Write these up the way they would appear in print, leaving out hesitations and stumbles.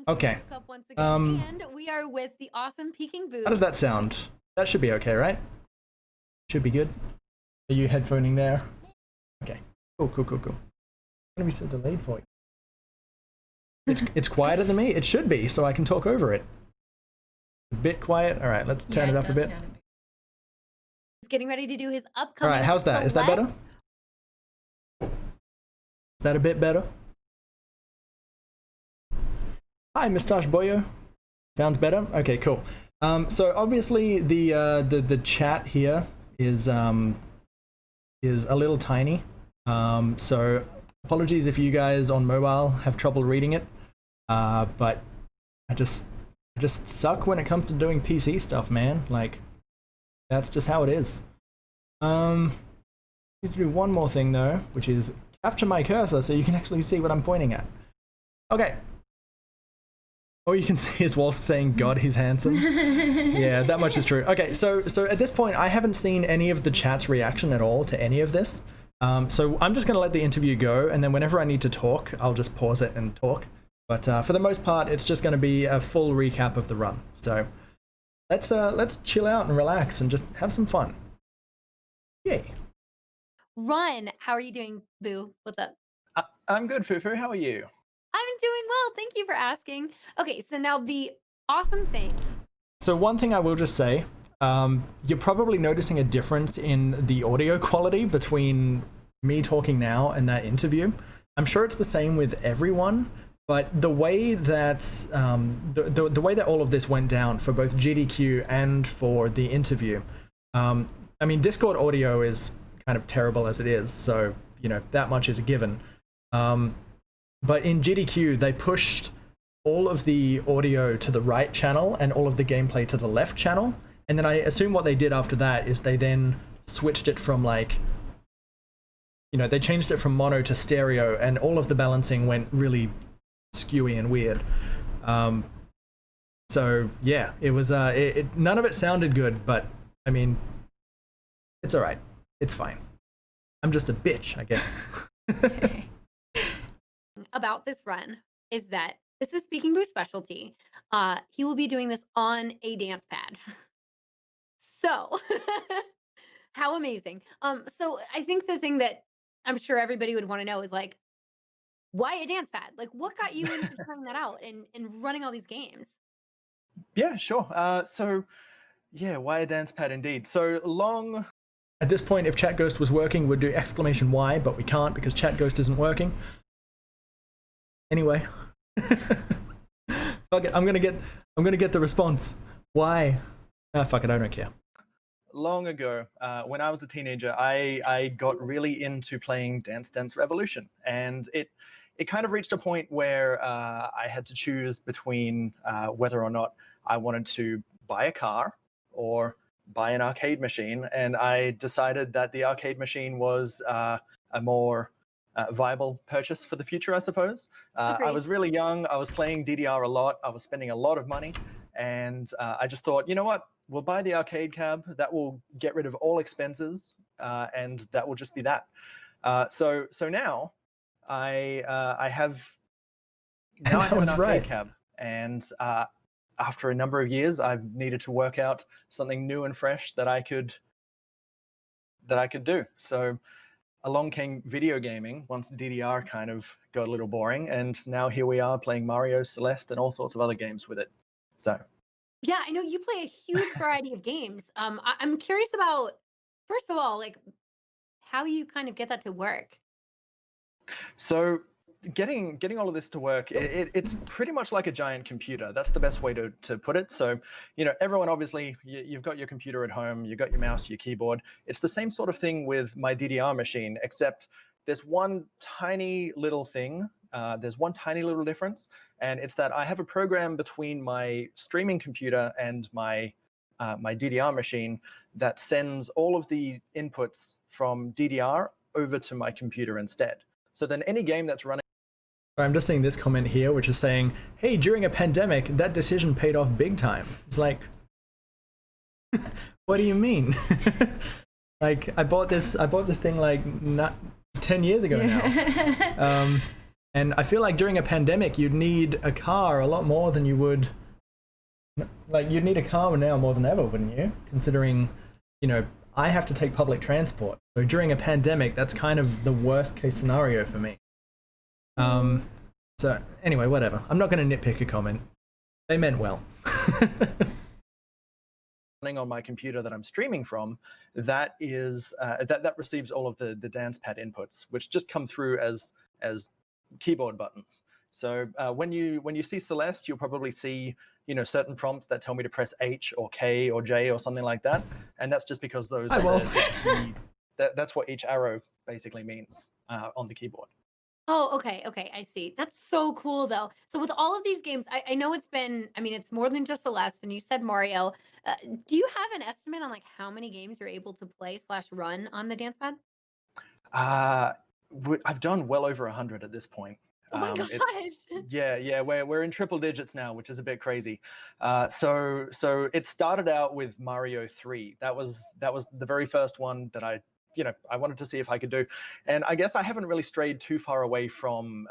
Okay. Once again, and we are with the awesome PeekingBoo. How does that sound? That should be okay, right? Should be good. Are you headphoning there? Okay. Cool. It's gonna be so delayed for you. It's quieter than me. It should be, so I can talk over it. A bit quiet. All right, let's turn it up a bit. He's getting ready to do his upcoming. All right, how's that? Celeste. Is that better? Is that a bit better? Hi, Moustache Boyo. Sounds better? Okay, cool. So obviously the chat here is a little tiny. So apologies if you guys on mobile have trouble reading it. But I just suck when it comes to doing PC stuff, man. Like, that's just how it is. Need to do one more thing though, which is capture my cursor so you can actually see what I'm pointing at. Okay. All you can see is Walt saying, God, he's handsome. Yeah, that much is true. Okay, so at this point, I haven't seen any of the chat's reaction at all to any of this. So I'm just going to let the interview go, and then whenever I need to talk, I'll just pause it and talk. But for the most part, it's just going to be a full recap of the run. So let's chill out and relax and just have some fun. Yay. Run, how are you doing, Boo? What's up? I'm good, Fufu. How are you? I'm doing well. Thank you for asking. Okay, so now the awesome thing. So one thing I will just say, you're probably noticing a difference in the audio quality between me talking now and that interview. I'm sure it's the same with everyone, but the way that the way that all of this went down for both GDQ and for the interview, I mean, Discord audio is kind of terrible as it is, so you know that much is a given. But in GDQ, they pushed all of the audio to the right channel and all of the gameplay to the left channel. And then I assume what they did after that is they then switched it from like, you know, they changed it from mono to stereo, and all of the balancing went really skewy and weird. So yeah, it was, none of it sounded good, but I mean, it's all right. It's fine. I'm just a bitch, I guess. Okay. About this run is that this is PeekingBoo's specialty. He will be doing this on a dance pad. So how amazing. So I think the thing that I'm sure everybody would want to know is like, why a dance pad? Like, what got you into trying that out and running all these games? Yeah, sure. So yeah, why a dance pad indeed? So long. At this point, if Chat Ghost was working, we'd do exclamation Y, but we can't because Chat Ghost isn't working. Anyway, fuck it. I'm gonna get the response. Why? Fuck it. I don't care. Long ago, when I was a teenager, I got really into playing Dance Dance Revolution, and it kind of reached a point where I had to choose between whether or not I wanted to buy a car or buy an arcade machine, and I decided that the arcade machine was a more viable purchase for the future, I suppose. I was really young. I was playing DDR a lot. I was spending a lot of money, and I just thought, you know what? We'll buy the arcade cab. That will get rid of all expenses, and that will just be that. So now I have an arcade cab, and after a number of years, I've needed to work out something new and fresh that I could do. So along came video gaming once DDR kind of got a little boring, and now here we are playing Mario, Celeste, and all sorts of other games with it. So yeah, I know you play a huge variety of games. I'm curious about, first of all, like how you kind of get that to work. So getting all of this to work, it's pretty much like a giant computer. That's the best way to put it. So, you know, everyone obviously, you've got your computer at home, you've got your mouse, your keyboard. It's the same sort of thing with my DDR machine, except there's one tiny little thing. There's one tiny little difference, and it's that I have a program between my streaming computer and my DDR machine that sends all of the inputs from DDR over to my computer instead. So then any game that's running. I'm just seeing this comment here, which is saying, hey, during a pandemic, that decision paid off big time. It's like, what do you mean? Like, I bought this thing like not 10 years ago now. And I feel like during a pandemic, you'd need a car a lot more than you would. Like, you'd need a car now more than ever, wouldn't you? Considering, you know, I have to take public transport. So during a pandemic, that's kind of the worst case scenario for me. So anyway, whatever. I'm not going to nitpick a comment. They meant well. On my computer that I'm streaming from, that is that receives all of the dance pad inputs, which just come through as keyboard buttons. So when you see Celeste, you'll probably see, you know, certain prompts that tell me to press H or K or J or something like that, and that's just because those that's what each arrow basically means on the keyboard. Oh, okay, okay, I see. That's so cool, though. So with all of these games, I know it's been, I mean, it's more than just Celeste, and you said Mario. Do you have an estimate on like how many games you're able to play / run on the dance pad? I've done well over 100 at this point. Oh my gosh! Yeah, we're in triple digits now, which is a bit crazy. So it started out with Mario 3. That was the very first one that I wanted to see if I could do, and I guess I haven't really strayed too far away from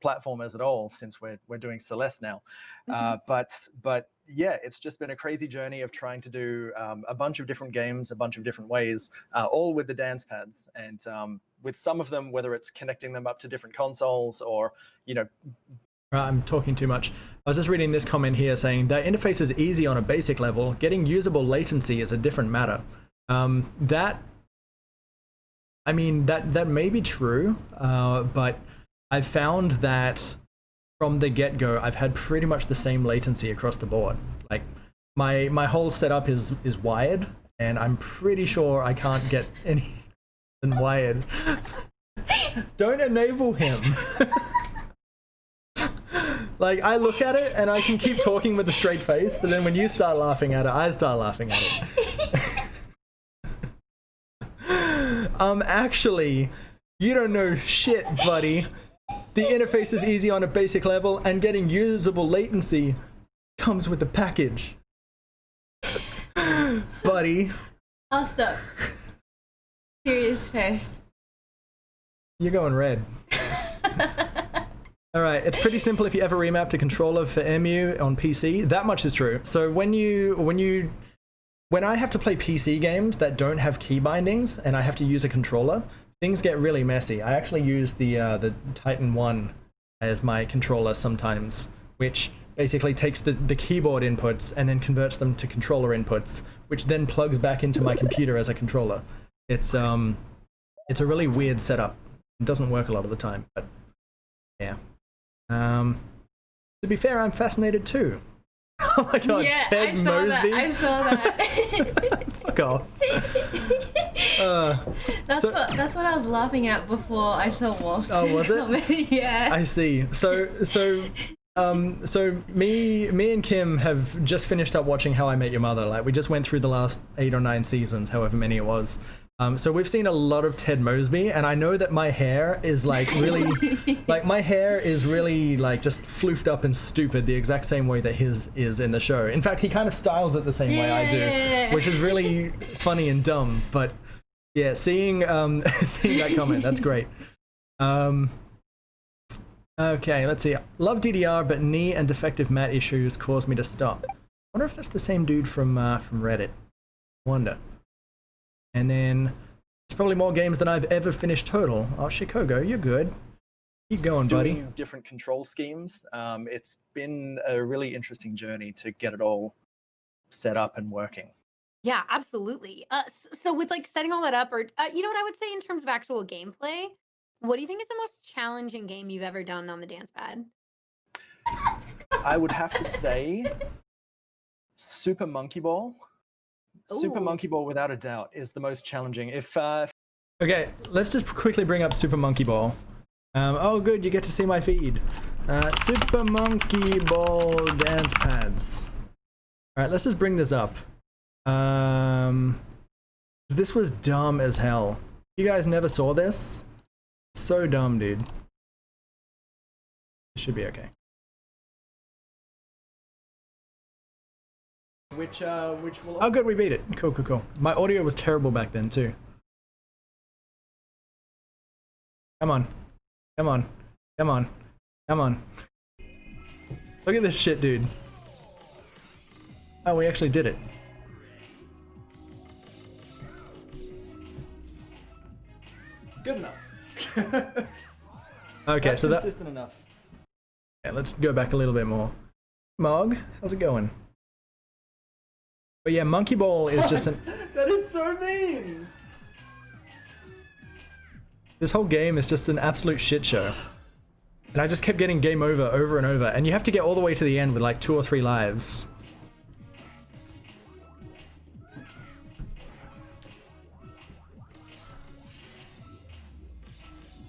platformers at all since we're doing Celeste now. But yeah, it's just been a crazy journey of trying to do a bunch of different games, a bunch of different ways, all with the dance pads, and with some of them, whether it's connecting them up to different consoles or, you know. I'm talking too much. I was just reading this comment here saying the interface is easy on a basic level. Getting usable latency is a different matter. That may be true, but I've found that from the get-go, I've had pretty much the same latency across the board. Like, my whole setup is wired, and I'm pretty sure I can't get any than wired. Don't enable him. Like, I look at it and I can keep talking with a straight face, but then when you start laughing at it, I start laughing at it. Actually, you don't know shit, buddy. The interface is easy on a basic level, and getting usable latency comes with the package. Buddy. I'll stop. Serious first. You're going red. Alright, it's pretty simple if you ever remap a controller for EMU on PC. That much is true. So when I have to play PC games that don't have key bindings and I have to use a controller, things get really messy. I actually use the Titan 1 as my controller sometimes, which basically takes the keyboard inputs and then converts them to controller inputs, which then plugs back into my computer as a controller. It's a really weird setup. It doesn't work a lot of the time, but yeah. To be fair, I'm fascinated too. Oh my god, yeah, Ted Mosby. I saw that. Fuck off. That's what I was laughing at before I saw Wolf's comment. Yeah. I see. So me and Kim have just finished up watching How I Met Your Mother. Like, we just went through the last 8 or 9 seasons, however many it was. So we've seen a lot of Ted Mosby, and I know that my hair is like really, like my hair is really like just floofed up and stupid the exact same way that his is in the show. In fact, he kind of styles it the same way I do, which is really funny and dumb. But yeah, seeing that comment, that's great. Okay, let's see. Love DDR, but knee and defective mat issues caused me to stop. I wonder if that's the same dude from Reddit. Wonder. And then it's probably more games than I've ever finished total. Oh, Chicago, you're good. Keep going, buddy. Doing different control schemes. It's been a really interesting journey to get it all set up and working. Yeah, absolutely. So with like setting all that up, or you know what I would say in terms of actual gameplay, what do you think is the most challenging game you've ever done on the dance pad? I would have to say Super Monkey Ball. Super Monkey Ball, without a doubt, is the most challenging. Okay, let's just quickly bring up Super Monkey Ball. Oh, good, you get to see my feed. Super Monkey Ball dance pads. All right, let's just bring this up. This was dumb as hell. You guys never saw this? So dumb, dude. It should be okay. Which will... Oh, good, we beat it. Cool. My audio was terrible back then, too. Come on. Come on. Come on. Look at this shit, dude. Oh, we actually did it. Good enough. Okay, that's so consistent enough. Yeah, let's go back a little bit more. Mog, how's it going? But yeah, Monkey Ball is just an... That is so mean! This whole game is just an absolute shit show. And I just kept getting game over and over. And you have to get all the way to the end with like 2 or 3 lives.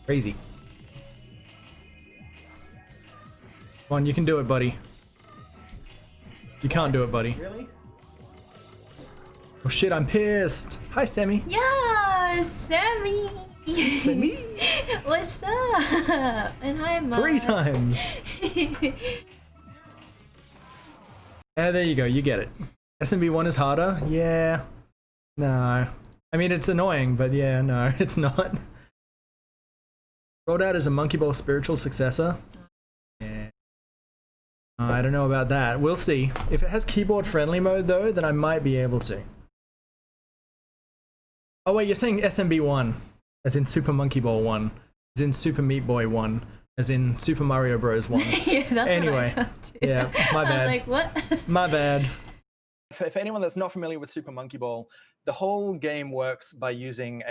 Crazy. Come on, you can do it, buddy. You can't do it, buddy. Really? Oh shit, I'm pissed. Hi, Sammy. Yeah, Sammy. Sammy? What's up? And hi, Mom. 3 times. Yeah, there you go. You get it. SMB1 is harder? Yeah. No. I mean, it's annoying, but yeah, no, it's not. Rolled out as a Monkey Ball spiritual successor? Yeah. I don't know about that. We'll see. If it has keyboard friendly mode though, then I might be able to. Oh wait, you're saying SMB1, as in Super Monkey Ball 1, as in Super Meat Boy 1, as in Super Mario Bros 1. Yeah, that's anyway, what I got too. yeah, my bad. I was like, what? My bad. For anyone that's not familiar with Super Monkey Ball, the whole game works by using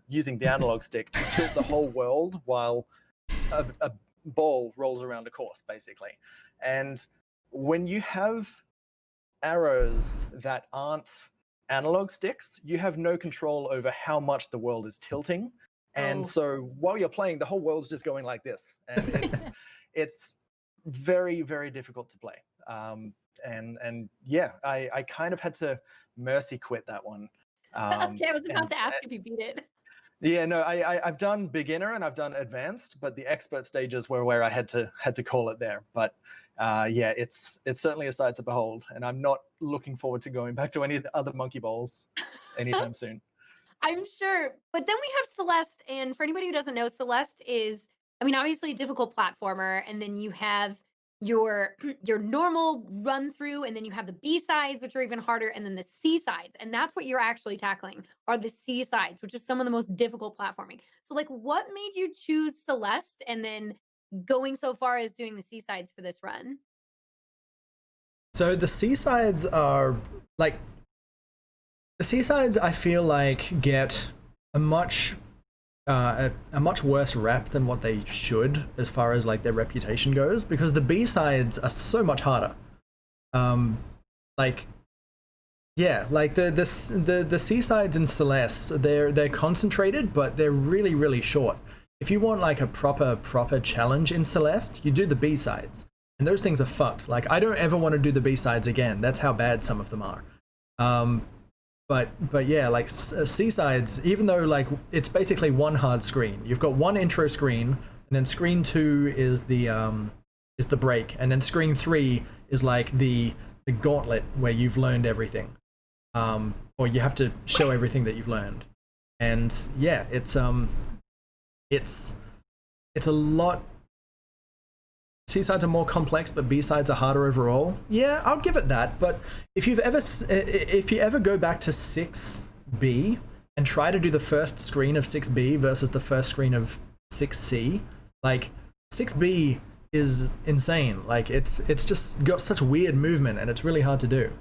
using the analog stick to tilt the whole world while a ball rolls around a course, basically. And when you have arrows that aren't analog sticks, you have no control over how much the world is tilting. And so while you're playing, the whole world's just going like this. And it's very, very difficult to play. And yeah, I kind of had to mercy quit that one. Okay, I was about to ask if you beat it. Yeah, no, I've done beginner and I've done advanced, but the expert stages were where I had to call it there. But yeah, it's certainly a sight to behold, and I'm not looking forward to going back to any of the other Monkey Balls anytime soon. I'm sure. But then we have Celeste, and for anybody who doesn't know, Celeste is, I mean, obviously a difficult platformer, and then you have your normal run through, and then you have the B sides, which are even harder, and then the C sides, and that's what you're actually tackling are the C sides, which is some of the most difficult platforming. So, like, what made you choose Celeste, and then going so far as doing the C sides for this run? So the C-sides are like, the C-sides I feel like get a much worse rap than what they should as far as like their reputation goes, because the B-sides are so much harder. Like, yeah, like the C-sides in Celeste, they're concentrated, but they're really, really short. If you want like a proper challenge in Celeste, you do the B-sides. And those things are fucked. Like, I don't ever want to do the B-sides again. That's how bad some of them are. But yeah, like C-sides, even though like it's basically one hard screen. You've got one intro screen, and then screen 2 is the break, and then screen 3 is like the gauntlet where you've learned everything. Or you have to show everything that you've learned. And yeah, it's a lot. C-sides are more complex, but B-sides are harder overall. Yeah, I'll give it that. But if you ever go back to 6B and try to do the first screen of 6B versus the first screen of 6C, like 6B is insane. Like it's just got such weird movement, and it's really hard to do.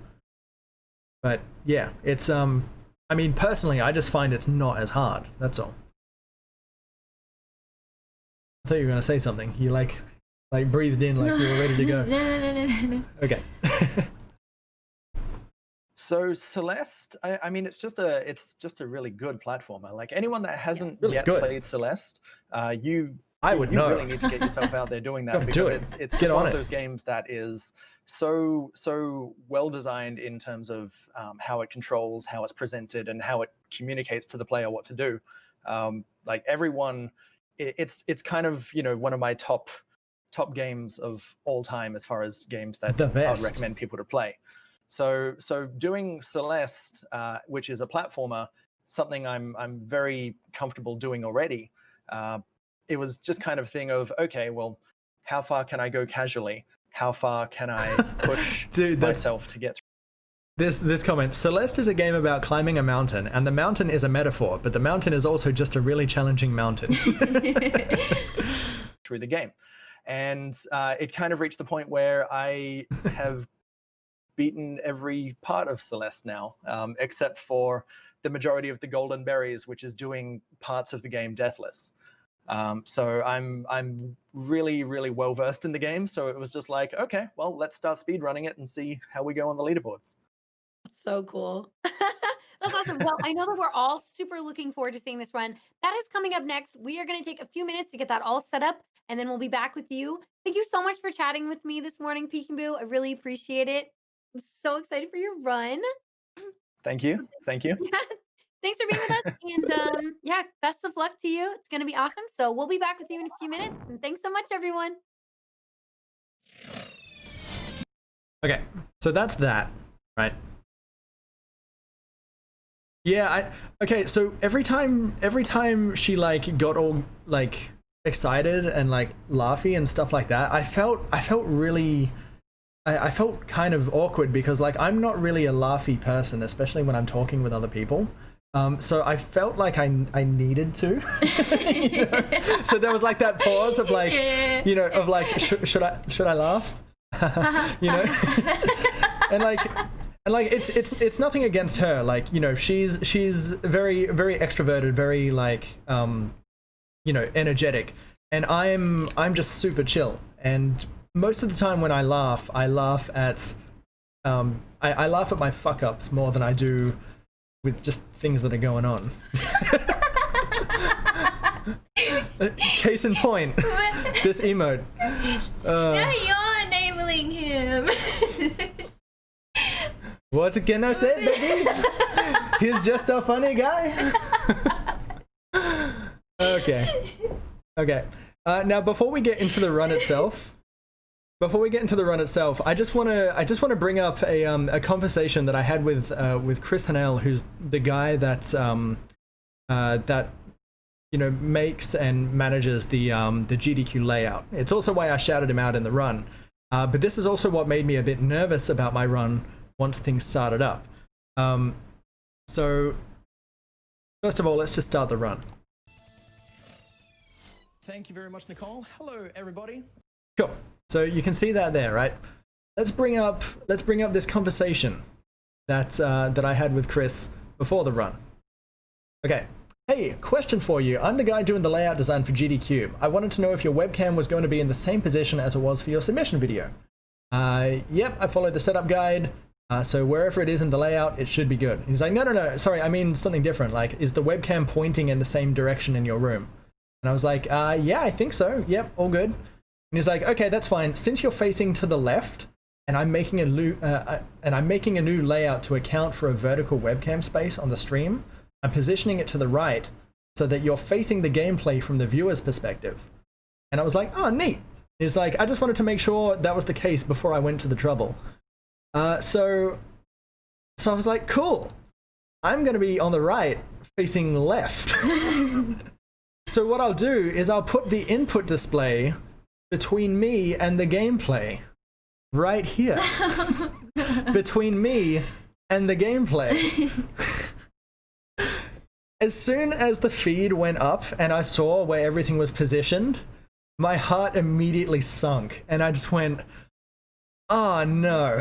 But yeah, it's I mean, personally, I just find it's not as hard. That's all. I thought you were gonna say something. You like breathed in like you were ready to go. No. Okay. So Celeste, I mean, it's just a really good platformer. Like anyone that hasn't really yet good. played Celeste, you know. really need to get yourself out there doing that, Gotta because do it. it's Get just on one it. of those games that is so well designed in terms of how it controls, how it's presented, and how it communicates to the player what to do. Like everyone, it's kind of, you know, one of my top games of all time as far as games that I would recommend people to play. So doing Celeste, which is a platformer, something I'm very comfortable doing already. it was just kind of a thing of, okay, well, how far can I go casually? How far can I push Dude, myself to get through? This comment, Celeste is a game about climbing a mountain, and the mountain is a metaphor, but the mountain is also just a really challenging mountain. Through the game. And it kind of reached the point where I have beaten every part of Celeste now, except for the majority of the golden berries, which is doing parts of the game deathless. So I'm really, really well versed in the game. So it was just like, okay, well, let's start speedrunning it and see how we go on the leaderboards. So cool. That's awesome. Well, I know that we're all super looking forward to seeing this run. That is coming up next. We are going to take a few minutes to get that all set up, and then we'll be back with you. Thank you so much for chatting with me this morning, PeekingBoo. I really appreciate it. I'm so excited for your run. Thank you. Thank you. Yeah. Thanks for being with us. And yeah, best of luck to you. It's going to be awesome. So we'll be back with you in a few minutes. And thanks so much, everyone. Okay, so that's that, right? Yeah, okay, so every time she like got all like excited and like laughy and stuff like that, I felt really I felt kind of awkward because like I'm not really a laughy person, especially when I'm talking with other people. So I felt like I needed to. You know? So there was like that pause of like, you know, of like should I laugh? You know? And like it's nothing against her. Like, you know, she's very, very extroverted, very like you know, energetic, and I'm just super chill. And most of the time when I laugh at I laugh at my fuck ups more than I do with just things that are going on. Case in point, this emote. Now you're enabling him. What can I say, baby? He's just a funny guy. Okay. Now, before we get into the run itself, I just want to bring up a conversation that I had with Chris Hanel, who's the guy that you know, makes and manages the GDQ layout. It's also why I shouted him out in the run. But this is also what made me a bit nervous about my run once things started up. So first of all, let's just start the run. Thank you very much, Nicole. Hello, everybody. Cool. So you can see that there, right? Let's bring up this conversation that I had with Chris before the run. Okay. Hey, question for you. I'm the guy doing the layout design for GDQ. I wanted to know if your webcam was going to be in the same position as it was for your submission video. Yep, I followed the setup guide. So wherever it is in the layout, it should be good. He's like, no, sorry, I mean something different. Like, is the webcam pointing in the same direction in your room? And I was like, yeah, I think so. Yep, all good. And he's like, okay, that's fine. Since you're facing to the left, and I'm making a new layout to account for a vertical webcam space on the stream, I'm positioning it to the right so that you're facing the gameplay from the viewer's perspective. And I was like, oh, neat. He's like, I just wanted to make sure that was the case before I went to the trouble. So I was like, cool. I'm going to be on the right, facing left. So what I'll do is I'll put the input display between me and the gameplay. Right here. Between me and the gameplay. As soon as the feed went up and I saw where everything was positioned, my heart immediately sunk and I just went, oh no.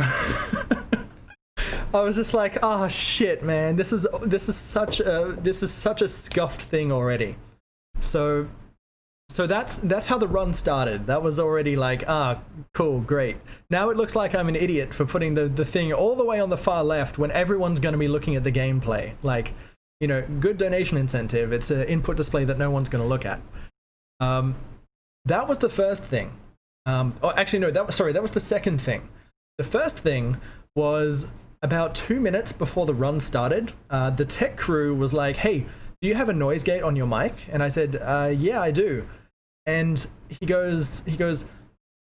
I was just like, oh shit, man, this is such a scuffed thing already. So that's how the run started. That was already like, cool, great. Now it looks like I'm an idiot for putting the thing all the way on the far left when everyone's going to be looking at the gameplay. Like, you know, good donation incentive. It's an input display that no one's going to look at. That was the first thing. Actually, no, that was the second thing. The first thing was about 2 minutes before the run started, the tech crew was like, hey, do you have a noise gate on your mic? And I said, yeah, I do. And he goes,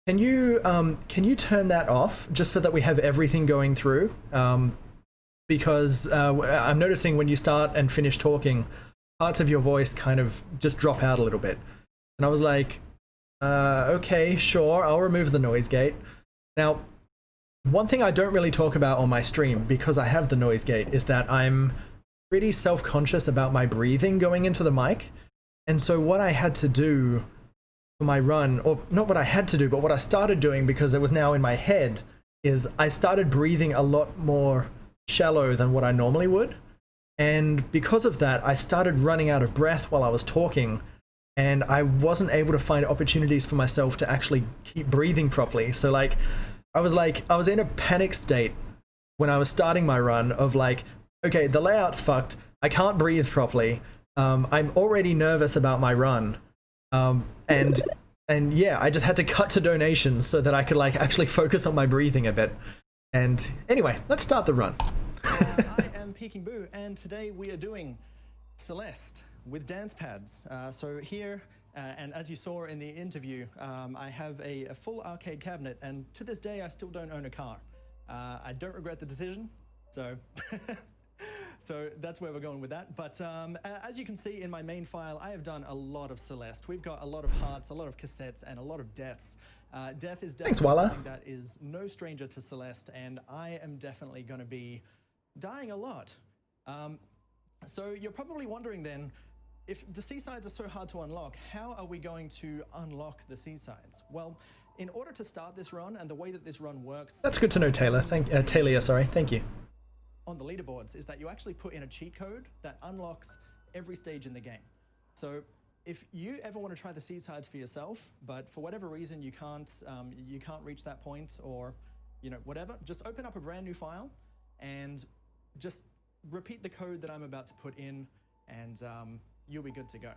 can you turn that off just so that we have everything going through? Because I'm noticing when you start and finish talking, parts of your voice kind of just drop out a little bit. And I was like, okay, sure, I'll remove the noise gate. Now, one thing I don't really talk about on my stream, because I have the noise gate, is that I'm pretty self-conscious about my breathing going into the mic. And so what I had to do for my run, or not what I had to do, but what I started doing because it was now in my head, is I started breathing a lot more shallow than what I normally would. And because of that, I started running out of breath while I was talking, and I wasn't able to find opportunities for myself to actually keep breathing properly. So like, I was in a panic state when I was starting my run of like, okay, the layout's fucked. I can't breathe properly. I'm already nervous about my run. And yeah, I just had to cut to donations so that I could like actually focus on my breathing a bit. And anyway, let's start the run. I am PeekingBoo, and today we are doing Celeste with dance pads. So here, and as you saw in the interview, I have a full arcade cabinet, and to this day I still don't own a car. I don't regret the decision, so so that's where we're going with that. But as you can see in my main file, I have done a lot of Celeste. We've got a lot of hearts, a lot of cassettes, and a lot of deaths. Death is definitely something that is no stranger to Celeste, and I am definitely going to be dying a lot. So you're probably wondering then, if the seasides are so hard to unlock, how are we going to unlock the seasides? Well, in order to start this run, and the way that this run works... That's good to know, Taylor. Talia, sorry. Thank you. On the leaderboards, is that you actually put in a cheat code that unlocks every stage in the game. So if you ever want to try the seasides for yourself, but for whatever reason you can't reach that point, or whatever, just open up a brand new file and just repeat the code that I'm about to put in, and you'll be good to go.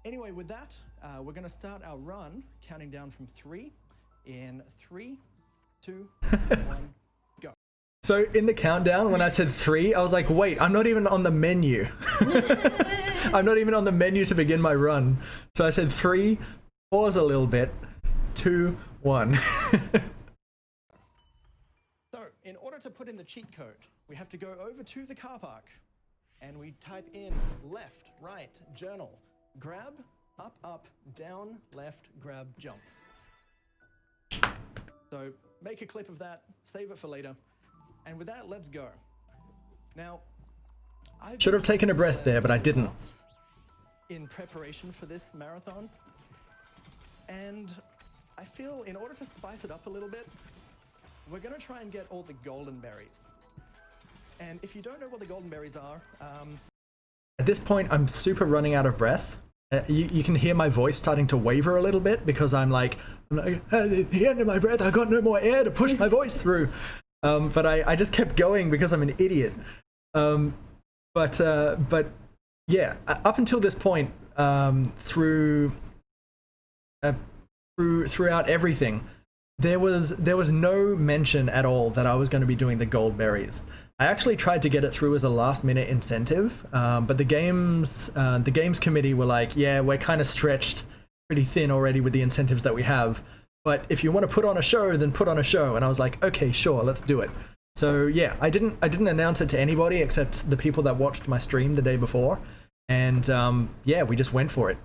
Anyway, with that, we're going to start our run, counting down from 3 in 3, 2, 1, go. So in the countdown, when I said 3, I was like, wait, I'm not even on the menu. I'm not even on the menu to begin my run. So I said 3, pause a little bit, 2, 1. So in order to put in the cheat code, we have to go over to the car park, and we type in left, right, journal, grab, up, up, down, left, grab, jump. So make a clip of that, save it for later, and with that, let's go. Now, I should have taken a breath there, but I didn't. In preparation for this marathon, and I feel in order to spice it up a little bit, we're gonna try and get all the golden berries. And if you don't know what the golden berries are, at this point, I'm super running out of breath. You can hear my voice starting to waver a little bit because I'm like, at the end of my breath, I got no more air to push my voice through. But I just kept going because I'm an idiot. But yeah, up until this point, throughout everything, there was no mention at all that I was going to be doing the gold berries. I actually tried to get it through as a last-minute incentive, but the games committee were like, yeah, we're kind of stretched pretty thin already with the incentives that we have, but if you want to put on a show, then put on a show. And I was like, okay, sure, let's do it. So yeah, I didn't announce it to anybody except the people that watched my stream the day before, and yeah, we just went for it.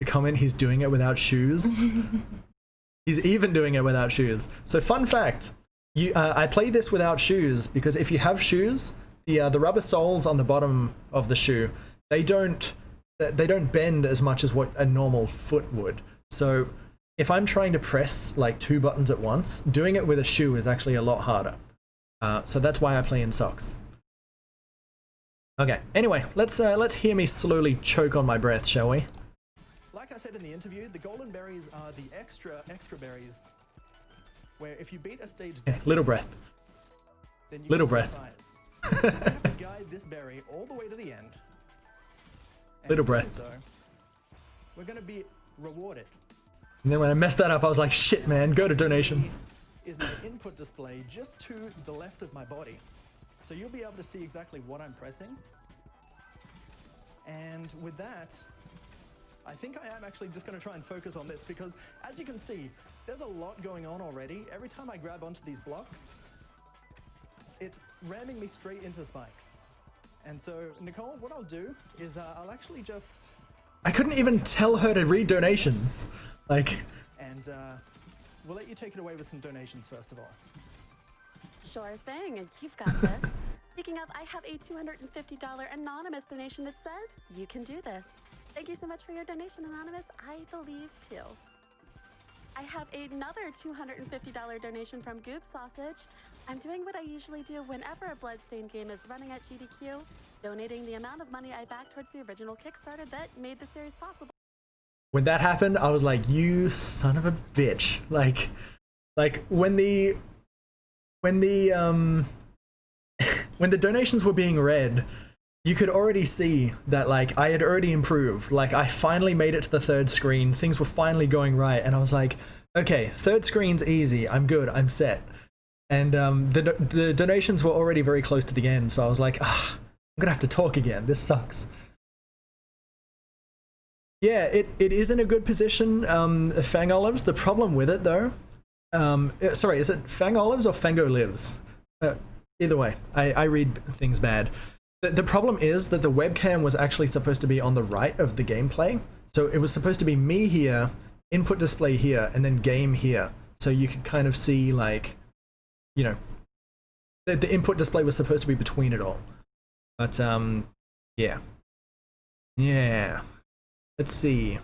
The comment, he's doing it without shoes. He's even doing it without shoes. So fun fact. I play this without shoes because if you have shoes, the rubber soles on the bottom of the shoe, they don't bend as much as what a normal foot would. So if I'm trying to press like 2 buttons at once, doing it with a shoe is actually a lot harder. So that's why I play in socks. Okay. Anyway, let's hear me slowly choke on my breath, shall we? Like I said in the interview, the golden berries are the extra berries. Where if you beat a stage little breath. Then you little breath. So you have to guide this berry all the way to the end. And little breath. So we're going to be rewarded. And then when I messed that up, I was like, shit, man, go to donations. Is my input display just to the left of my body. So you'll be able to see exactly what I'm pressing. And with that, I think I am actually just going to try and focus on this because, as you can see, there's a lot going on already. Every time I grab onto these blocks, it's ramming me straight into spikes. And so, Nicole, what I'll do is I'll actually just I couldn't even tell her to read donations. Like, And we'll let you take it away with some donations first of all. Sure thing, you've got this. Speaking of, I have a $250 anonymous donation that says you can do this. Thank you so much for your donation, Anonymous. I believe too. I have another $250 donation from Goop Sausage. I'm doing what I usually do whenever a Bloodstained game is running at GDQ, donating the amount of money I back towards the original Kickstarter that made the series possible. when that happened, I was like, you son of a bitch. Like when the when the donations were being read, you could already see that like I had already improved. Like I finally made it to the third screen. Things were finally going right, and I was like, okay, third screen's easy. I'm good. I'm set. And the donations were already very close to the end, so I was like, I'm gonna have to talk again. This sucks. Yeah, it is in a good position, Fang Olives. The problem with it, though, sorry, is it Fang Olives or Fango Lives? Either way, I read things bad. The problem is that the webcam was actually supposed to be on the right of the gameplay. So it was supposed to be me here, input display here, and then game here. So you could kind of see, like, you know, the input display was supposed to be between it all. But, yeah. Yeah. Let's see.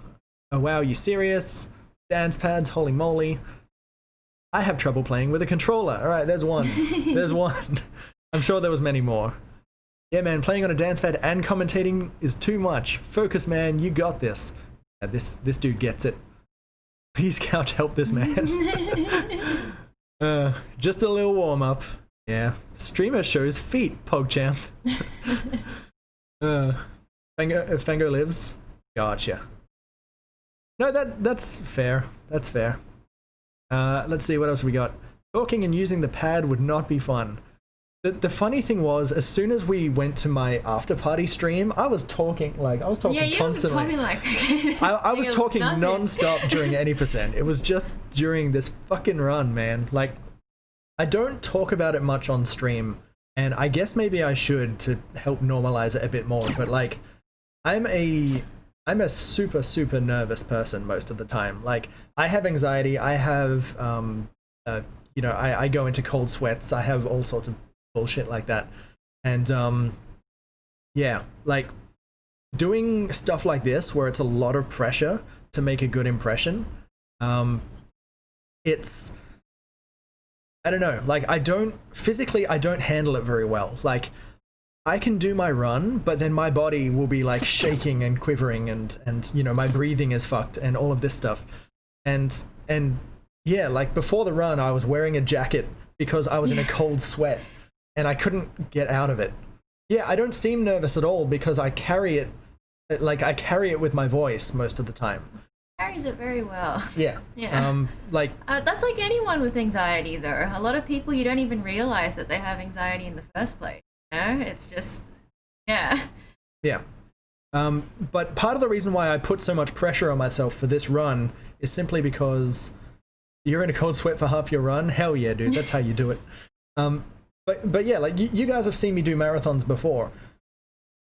Oh wow, you serious? Dance pads, holy moly. I have trouble playing with a controller. Alright, there's one. There's one. I'm sure there was many more. Yeah man, playing on a dance pad and commentating is too much. Focus man, you got this. Yeah, this dude gets it. Please couch help this man. Just a little warm up. Yeah. Streamer shows feet, PogChamp. Fango lives. Gotcha. No, that's fair. That's fair. Let's see, what else we got? Talking and using the pad would not be fun. The funny thing was, as soon as we went to my after party stream, I was talking constantly. Told me like I was talking non-stop during any percent. It was just during this fucking run, man. Like, I don't talk about it much on stream, and I guess maybe I should to help normalize it a bit more, but like, I'm a super nervous person most of the time. Like, I have anxiety, I have you know, I go into cold sweats, I have all sorts of bullshit like that. And yeah, like doing stuff like this where it's a lot of pressure to make a good impression, it's, I don't know, like I don't handle it very well. Like, I can do my run, but then my body will be like shaking and quivering, and you know, my breathing is fucked and all of this stuff. And yeah, like before the run, I was wearing a jacket because I was in a cold sweat and I couldn't get out of it. Yeah, I don't seem nervous at all because I carry it with my voice most of the time. Carries it very well. Yeah. Yeah. Like that's like anyone with anxiety, though. A lot of people, you don't even realize that they have anxiety in the first place. You know, it's just, yeah. Yeah. But part of the reason why I put so much pressure on myself for this run is simply because you're in a cold sweat for half your run. Hell yeah, dude. That's how you do it. But yeah, like you guys have seen me do marathons before.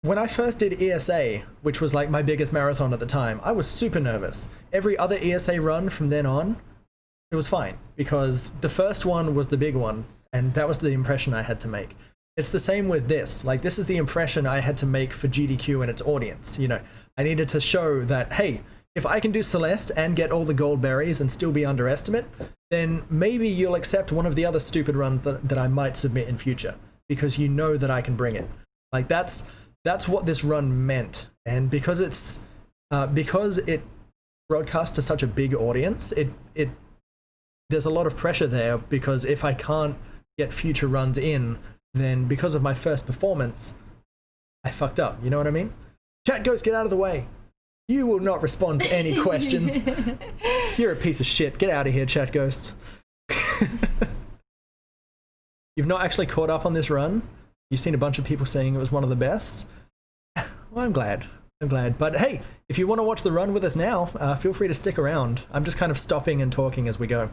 When I first did ESA, which was like my biggest marathon at the time, I was super nervous. Every other ESA run from then on, it was fine because the first one was the big one, and that was the impression I had to make. It's the same with this. Like, this is the impression I had to make for GDQ and its audience. You know, I needed to show that, hey, if I can do Celeste and get all the gold berries and still be underestimate, then maybe you'll accept one of the other stupid runs that I might submit in future, because you know that I can bring it. Like, that's what this run meant. And because it broadcasts to such a big audience, there's a lot of pressure there, because if I can't get future runs in, then because of my first performance, I fucked up. You know what I mean? Chat Ghost, get out of the way. You will not respond to any question. You're a piece of shit. Get out of here, Chat Ghost. You've not actually caught up on this run? You've seen a bunch of people saying it was one of the best? Well, I'm glad. I'm glad. But hey, if you want to watch the run with us now, feel free to stick around. I'm just kind of stopping and talking as we go.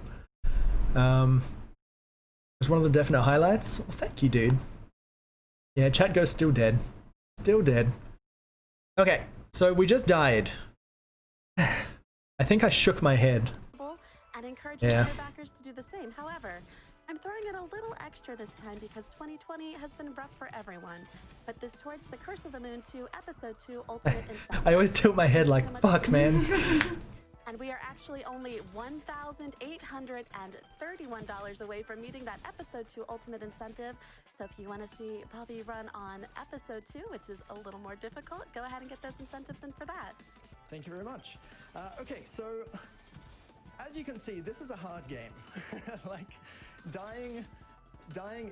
Was one of the definite highlights. Well, thank you, dude. Yeah, Chat Ghost still dead. Still dead. Okay, so we just died. I think I shook my head. And encourage Yeah. your backers to do the same. However, I'm throwing in a little extra this time because 2020 has been rough for everyone. But this Towards the Curse of the Moon 2 Episode 2 Ultimate Incentive. I always tilt my head like, fuck, man. And we are actually only $1,831 away from meeting that Episode 2 Ultimate Incentive. So if you want to see Bobby run on Episode 2, which is a little more difficult, go ahead and get those incentives in for that. Thank you very much. Okay, so as you can see, this is a hard game. Like, dying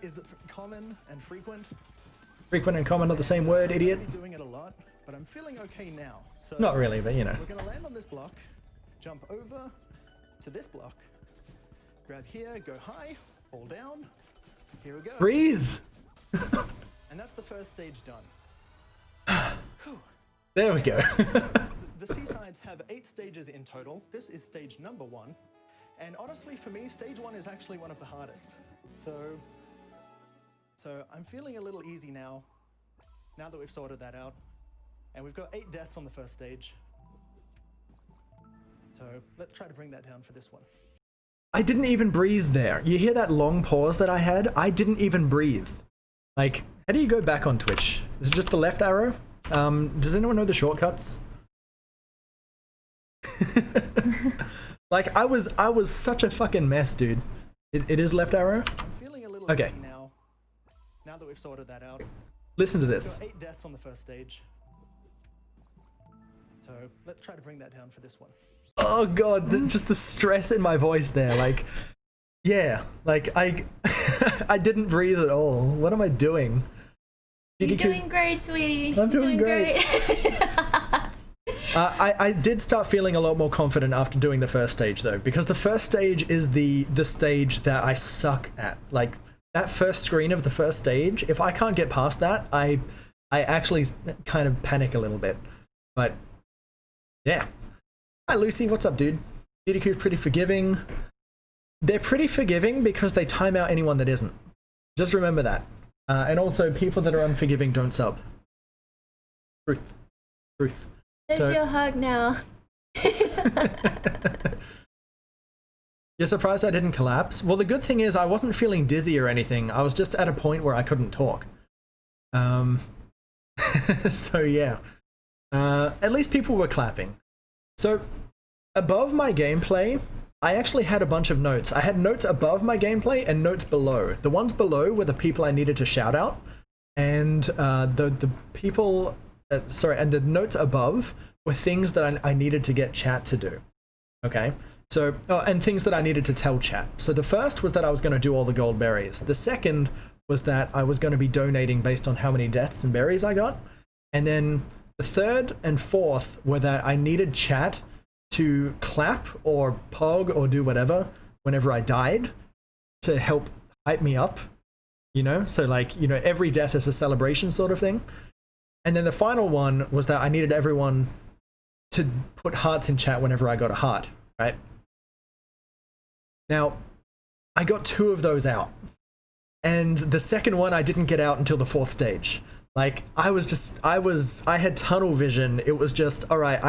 is common and frequent. Frequent and common are the same word, idiot. I'm doing it a lot, but I'm feeling okay now. So Not really, but you know. we're gonna land on this block, jump over to this block, grab here, go high, fall down. Here we go. Breathe! And that's the first stage done. Whew. There we go. The Seasides have 8 stages in total. This is stage number 1. And honestly, for me, stage 1 is actually one of the hardest. So I'm feeling a little easy now that we've sorted that out. And we've got 8 deaths on the first stage. So let's try to bring that down for this one. I didn't even breathe there. You hear that long pause that I had? I didn't even breathe. Like, how do you go back on Twitch? Is it just the left arrow? Does anyone know the shortcuts? Like, I was such a fucking mess, dude. It is left arrow? I'm feeling a little Okay. easy now that we've sorted that out. Listen to We've this. got 8 deaths on the first stage. So let's try to bring that down for this one. Oh god, just the stress in my voice there. Like, yeah, like I didn't breathe at all. What am I doing? You're DDQ's doing great, sweetie. I'm doing great. I did start feeling a lot more confident after doing the first stage though, because the first stage is the stage that I suck at. Like, that first screen of the first stage, if I can't get past that, I actually kind of panic a little bit. But yeah. Hi Lucy, what's up, dude? DDQ's pretty forgiving. They're pretty forgiving because they time out anyone that isn't. Just remember that. And also, people that are unforgiving don't sub. Truth. Truth. There's your hug now. You're surprised I didn't collapse? Well, the good thing is I wasn't feeling dizzy or anything. I was just at a point where I couldn't talk. So yeah. At least people were clapping. So, above my gameplay, I actually had a bunch of notes. I had notes above my gameplay and notes below. The ones below were the people I needed to shout out, and the people, and the notes above were things that I needed to get chat to do. Okay, so and things that I needed to tell chat. So the first was that I was going to do all the gold berries. The second was that I was going to be donating based on how many deaths and berries I got, and then the third and fourth were that I needed chat to clap or pog or do whatever whenever I died to help hype me up, you know? So like, you know, every death is a celebration sort of thing. And then the final one was that I needed everyone to put hearts in chat whenever I got a heart, right? Now, I got 2 of those out. And the second one I didn't get out until the 4th stage. Like, I had tunnel vision. It was just, all right,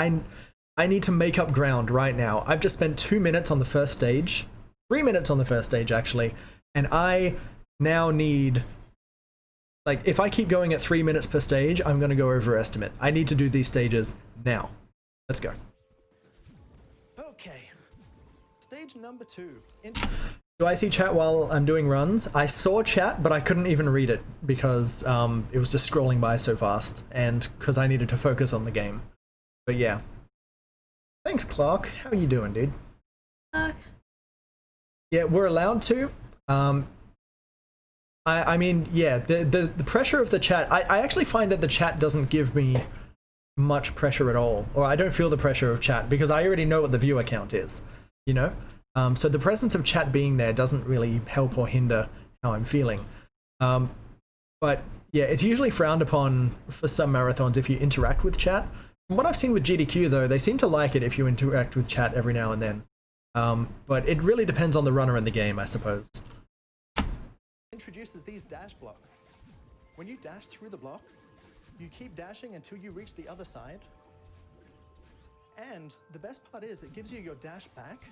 I need to make up ground right now. I've just spent 2 minutes on the first stage, 3 minutes on the first stage, actually, and I now need, like, if I keep going at 3 minutes per stage, I'm going to go over estimate. I need to do these stages now. Let's go. Okay. Stage number 2. Do I see chat while I'm doing runs? I saw chat, but I couldn't even read it because it was just scrolling by so fast, and because I needed to focus on the game. But yeah. Thanks, Clark. How are you doing, dude? Yeah, we're allowed to. I mean, yeah, the pressure of the chat, I actually find that the chat doesn't give me much pressure at all, or I don't feel the pressure of chat because I already know what the viewer count is, you know? So the presence of chat being there doesn't really help or hinder how I'm feeling. But yeah, it's usually frowned upon for some marathons if you interact with chat. From what I've seen with GDQ though, they seem to like it if you interact with chat every now and then. But it really depends on the runner in the game, I suppose. Introduces these dash blocks. When you dash through the blocks, you keep dashing until you reach the other side. And the best part is it gives you your dash back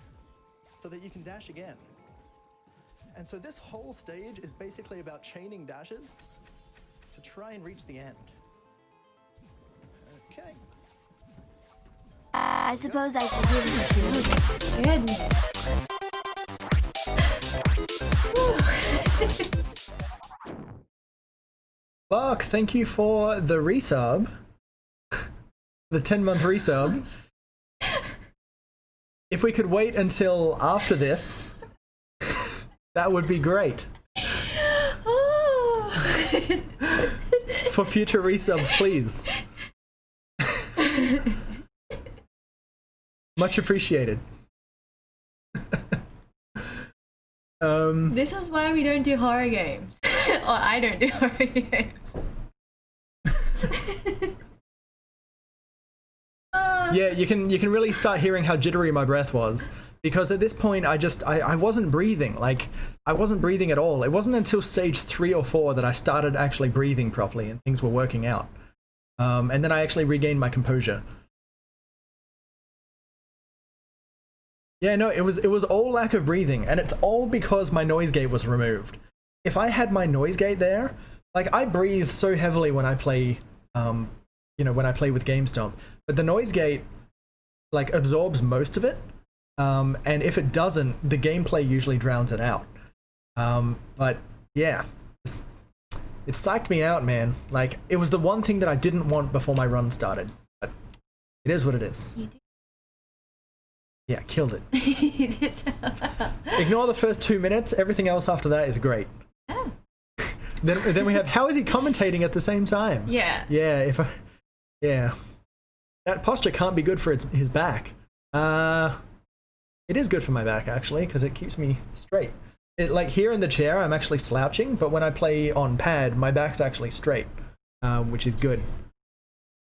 so that you can dash again. And so this whole stage is basically about chaining dashes to try and reach the end. Okay. I suppose I should give this to you. Good. Lark, thank you for the resub. The 10-month resub. If we could wait until after this, that would be great. For future resubs, please. Much appreciated. This is why we don't do horror games. Or I don't do horror games. Yeah, you can really start hearing how jittery my breath was, because at this point I wasn't breathing. Like, I wasn't breathing at all. It wasn't until stage 3 or 4 that I started actually breathing properly and things were working out. And then I actually regained my composure. Yeah, no, it was all lack of breathing, and it's all because my noise gate was removed. If I had my noise gate there, like, I breathe so heavily when I play, you know, when I play with GameStomp, but the noise gate, like, absorbs most of it, and if it doesn't, the gameplay usually drowns it out. But yeah, it psyched me out, man. Like, it was the one thing that I didn't want before my run started, but it is what it is. You do. Yeah, killed it. You did. Ignore the first 2 minutes. Everything else after that is great. Oh. Then we have, how is he commentating at the same time? Yeah. Yeah. Yeah. That posture can't be good for his back. It is good for my back, actually, because it keeps me straight. Like, here in the chair, I'm actually slouching, but when I play on pad, my back's actually straight, which is good.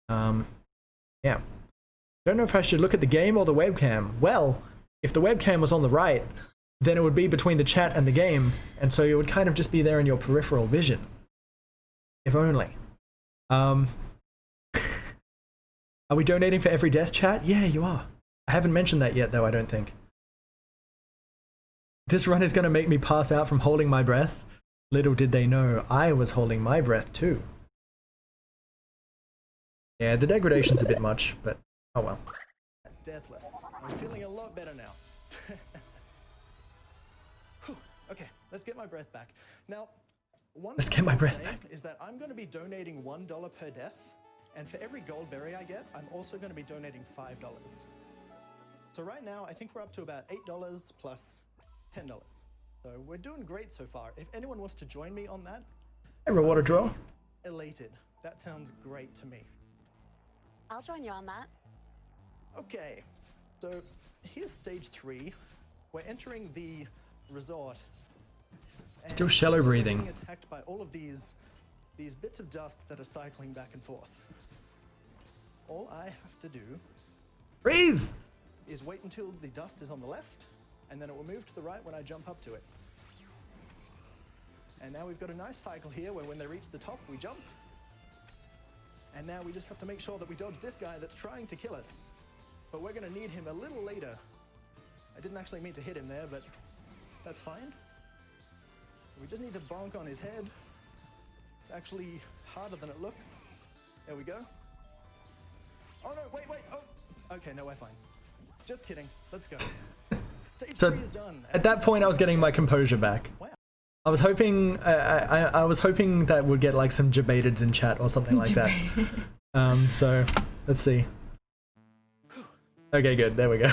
Yeah. Don't know if I should look at the game or the webcam. Well, if the webcam was on the right, then it would be between the chat and the game, and so it would kind of just be there in your peripheral vision. If only. Are we donating for every death, chat? Yeah, you are. I haven't mentioned that yet, though, I don't think. This run is going to make me pass out from holding my breath. Little did they know, I was holding my breath too. Yeah, the degradation's a bit much, but oh well. Deathless. I'm feeling a lot better now. Whew. Okay, let's get my breath back. Now, Let's get my breath back. Is that I'm going to be donating $1 per death, and for every gold berry I get, I'm also going to be donating $5. So right now, I think we're up to about $8 plus $10. So we're doing great so far. If anyone wants to join me on that, Hey, reward draw. elated. That sounds great to me. I'll join you on that. Okay, so here's stage 3. We're entering the resort. and Still shallow we're breathing. being attacked by all of these bits of dust that are cycling back and forth. All I have to do Breathe! is wait until the dust is on the left, and then it will move to the right when I jump up to it. And now we've got a nice cycle here where when they reach the top, we jump. And now we just have to make sure that we dodge this guy that's trying to kill us. But we're going to need him a little later. I didn't actually mean to hit him there, but that's fine. We just need to bonk on his head. It's actually harder than it looks. There we go. Oh no, wait, oh. Okay, no, we're fine. Just kidding, let's go. Stage So 3 is done. at that point, I was getting my composure back. Wow. I was hoping I was hoping that would get like some debateds in chat or something like that. So let's see. Okay, good. There we go.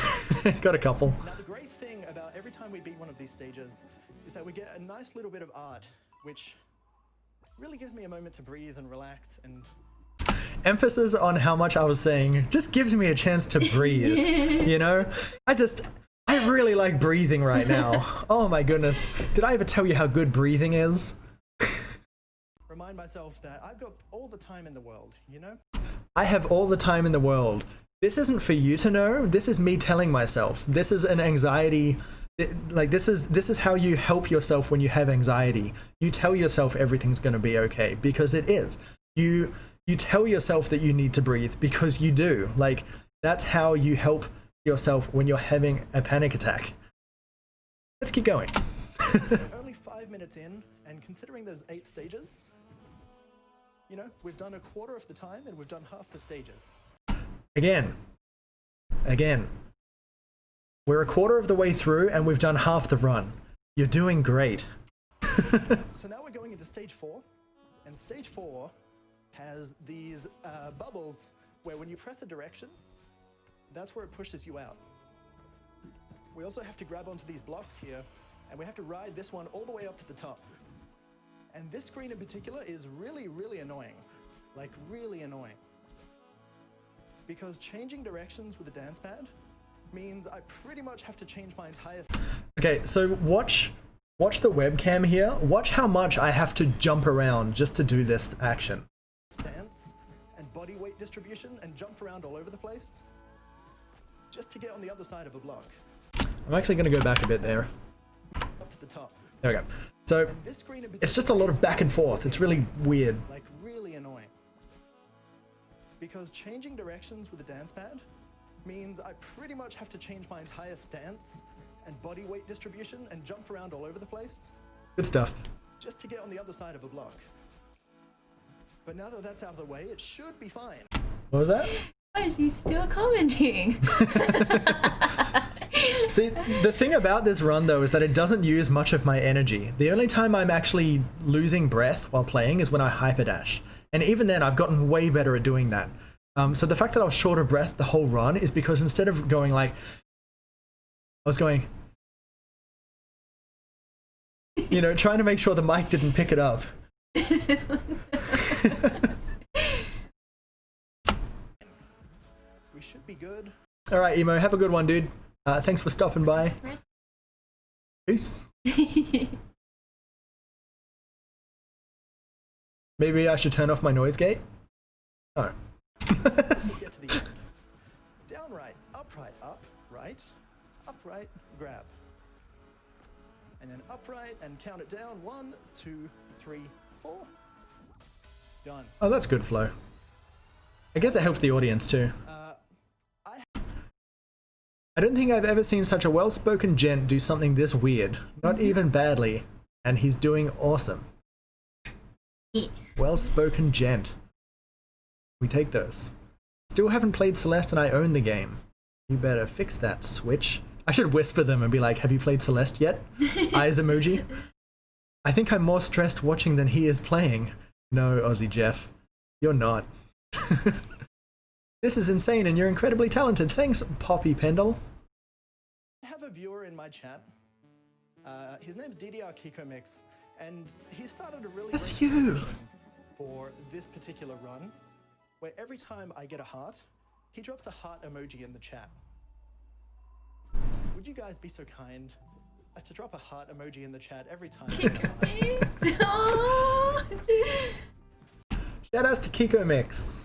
Got a couple. Now the great thing about every time we beat one of these stages is that we get a nice little bit of art, which really gives me a moment to breathe and relax and Emphasis on how much I was saying just gives me a chance to breathe. You know, I really like breathing right now. Oh my goodness. Did I ever tell you how good breathing is? remind myself that I've got all the time in the world, you know? I have all the time in the world. This isn't for you to know. This is me telling myself. This is an anxiety. Like this is how you help yourself when you have anxiety. You tell yourself everything's going to be okay because it is. You tell yourself that you need to breathe because you do. Like That's how you help yourself when you're having a panic attack. Let's keep going. Only 5 minutes in, and considering there's 8 stages, you know, we've done a quarter of the time and we've done half the stages. Again. We're a quarter of the way through and we've done half the run. You're doing great. So now we're going into stage 4, and stage 4 has these bubbles where when you press a direction, that's where it pushes you out. We also have to grab onto these blocks here, and we have to ride this one all the way up to the top. And this screen in particular is really, really annoying. Like, really annoying. Because changing directions with a dance pad means I pretty much have to change my entire... Okay, so watch the webcam here. Watch how much I have to jump around just to do this action. Stance and body weight distribution and jump around all over the place just to get on the other side of a block. I'm actually going to go back a bit there. Up to the top. There we go. So And this screen in it's just a lot of back and forth. It's really weird. like really annoying. Because changing directions with a dance pad means I pretty much have to change my entire stance and body weight distribution and jump around all over the place Good stuff. just to get on the other side of a block. But now that that's out of the way, it should be fine. What was that? Why is he still commenting? See, the thing about this run though is that it doesn't use much of my energy. The only time I'm actually losing breath while playing is when I hyperdash. And even then I've gotten way better at doing that. So the fact that I was short of breath the whole run is because instead of going like, I was going, you know, trying to make sure the mic didn't pick it up. We should be good. All right, Emo, have a good one, dude. Thanks for stopping by. Peace. Maybe I should turn off my noise gate? Oh. Let's just get to the end. Down right, up right, up right, grab. And then upright and count it down. 1, 2, 3, 4. Done. Oh, that's good flow. I guess it helps the audience too. I don't think I've ever seen such a well-spoken gent do something this weird. Not even badly. And he's doing awesome. Well-spoken gent. We take those. Still haven't played Celeste and I own the game. You better fix that, Switch. I should whisper them and be like, have you played Celeste yet? Eyes emoji. I think I'm more stressed watching than he is playing. No, Aussie Jeff. You're not. This is insane and you're incredibly talented. Thanks, Poppy Pendle. I have a viewer in my chat. His name's DDR Mix, and he started a really That's great you. tradition for this particular run, where every time I get a heart, he drops a heart emoji in the chat. Would you guys be so kind as to drop a heart emoji in the chat every time? Shout outs to Kiko Mix.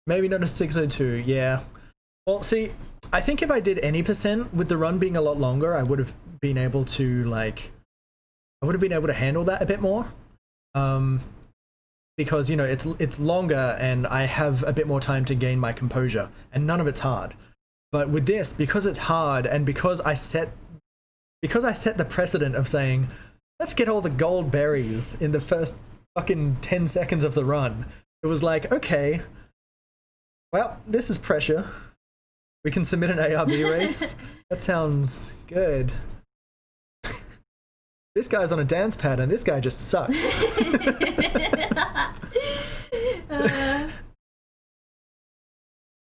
Maybe not a 602, yeah. Well, see, I think if I did any percent with the run being a lot longer, I would have been able to, like, I would have been able to handle that a bit more. Because, you know, it's longer and I have a bit more time to gain my composure, and none of it's hard. But with this, because it's hard and because I set the precedent of saying, let's get all the gold berries in the first fucking 10 seconds of the run, it was like, okay, well, this is pressure. We can submit an ARB race. That sounds good. This guy's on a dance pad and this guy just sucks.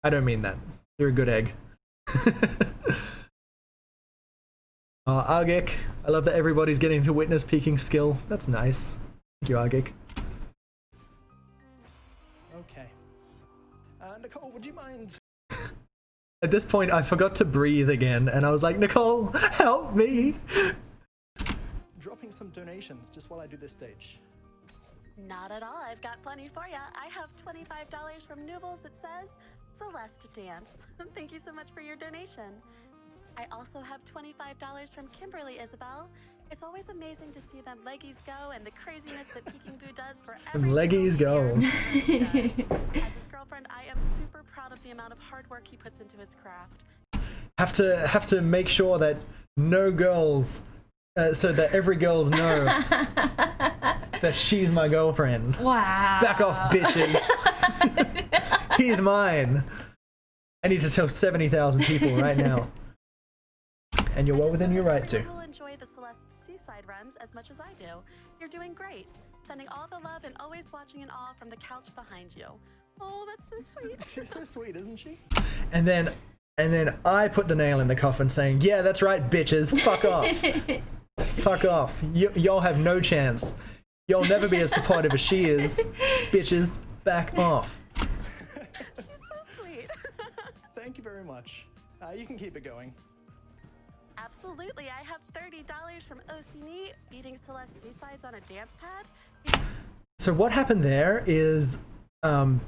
I don't mean that. You're a good egg. Argic, I love that everybody's getting to witness peaking skill. That's nice. Thank you, Argic. Okay. Nicole, would you mind? At this point, I forgot to breathe again, and I was like, Nicole, help me! Dropping some donations just while I do this stage. Not at all. I've got plenty for you. I have $25 from Noobles that says Celeste Dance. Thank you so much for your donation. I also have $25 from Kimberly Isabel. It's always amazing to see them leggies go and the craziness that PeekingBoo does for every Leggies go. As is girlfriend, I am super proud of the amount of hard work he puts into his craft. Have to make sure that no girls, so that every girls know that she's my girlfriend. Wow. Back off, bitches. He's mine. I need to tell 70,000 people right now. And you're well within your right to. Everyone will enjoy the Celeste seaside runs as much as I do. You're doing great. Sending all the love and always watching in awe from the couch behind you. Oh, that's so sweet. She's so sweet, isn't she? And then I put the nail in the coffin saying, yeah, that's right, bitches. Fuck off. Fuck off. Y'all have no chance. Y'all never be as supportive as she is. Bitches, back off. She's so sweet. Thank you very much. You can keep it going. Absolutely. I have $30 from OCNE beating Celeste Seasides on a dance pad. So what happened there is, I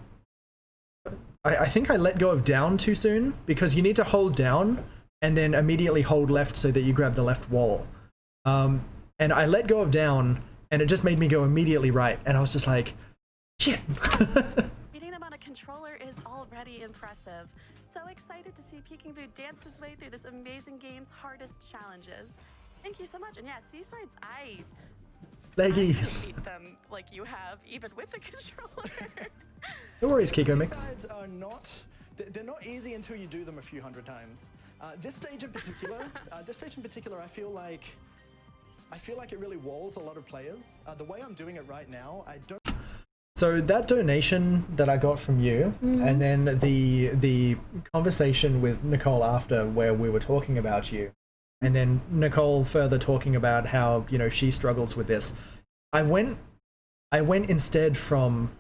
think I let go of down too soon, because you need to hold down and then immediately hold left so that you grab the left wall. And I let go of down and it just made me go immediately right. And I was just like, shit. Beating them on a controller is already impressive. So excited to see PeekingBoo dance his way through this amazing game's hardest challenges. Thank you so much. And yeah, Seasides, I Leggies. beat them like you have, even with the controller. No worries, Kiko Mix. Seasides are not, they're not easy until you do them a few hundred times. This stage in particular, I feel like it really walls a lot of players. The way I'm doing it right now, I don't. So that donation that I got from you, and then the conversation with Nicole after, where we were talking about you, and then Nicole further talking about how, you know, she struggles with this. I went instead from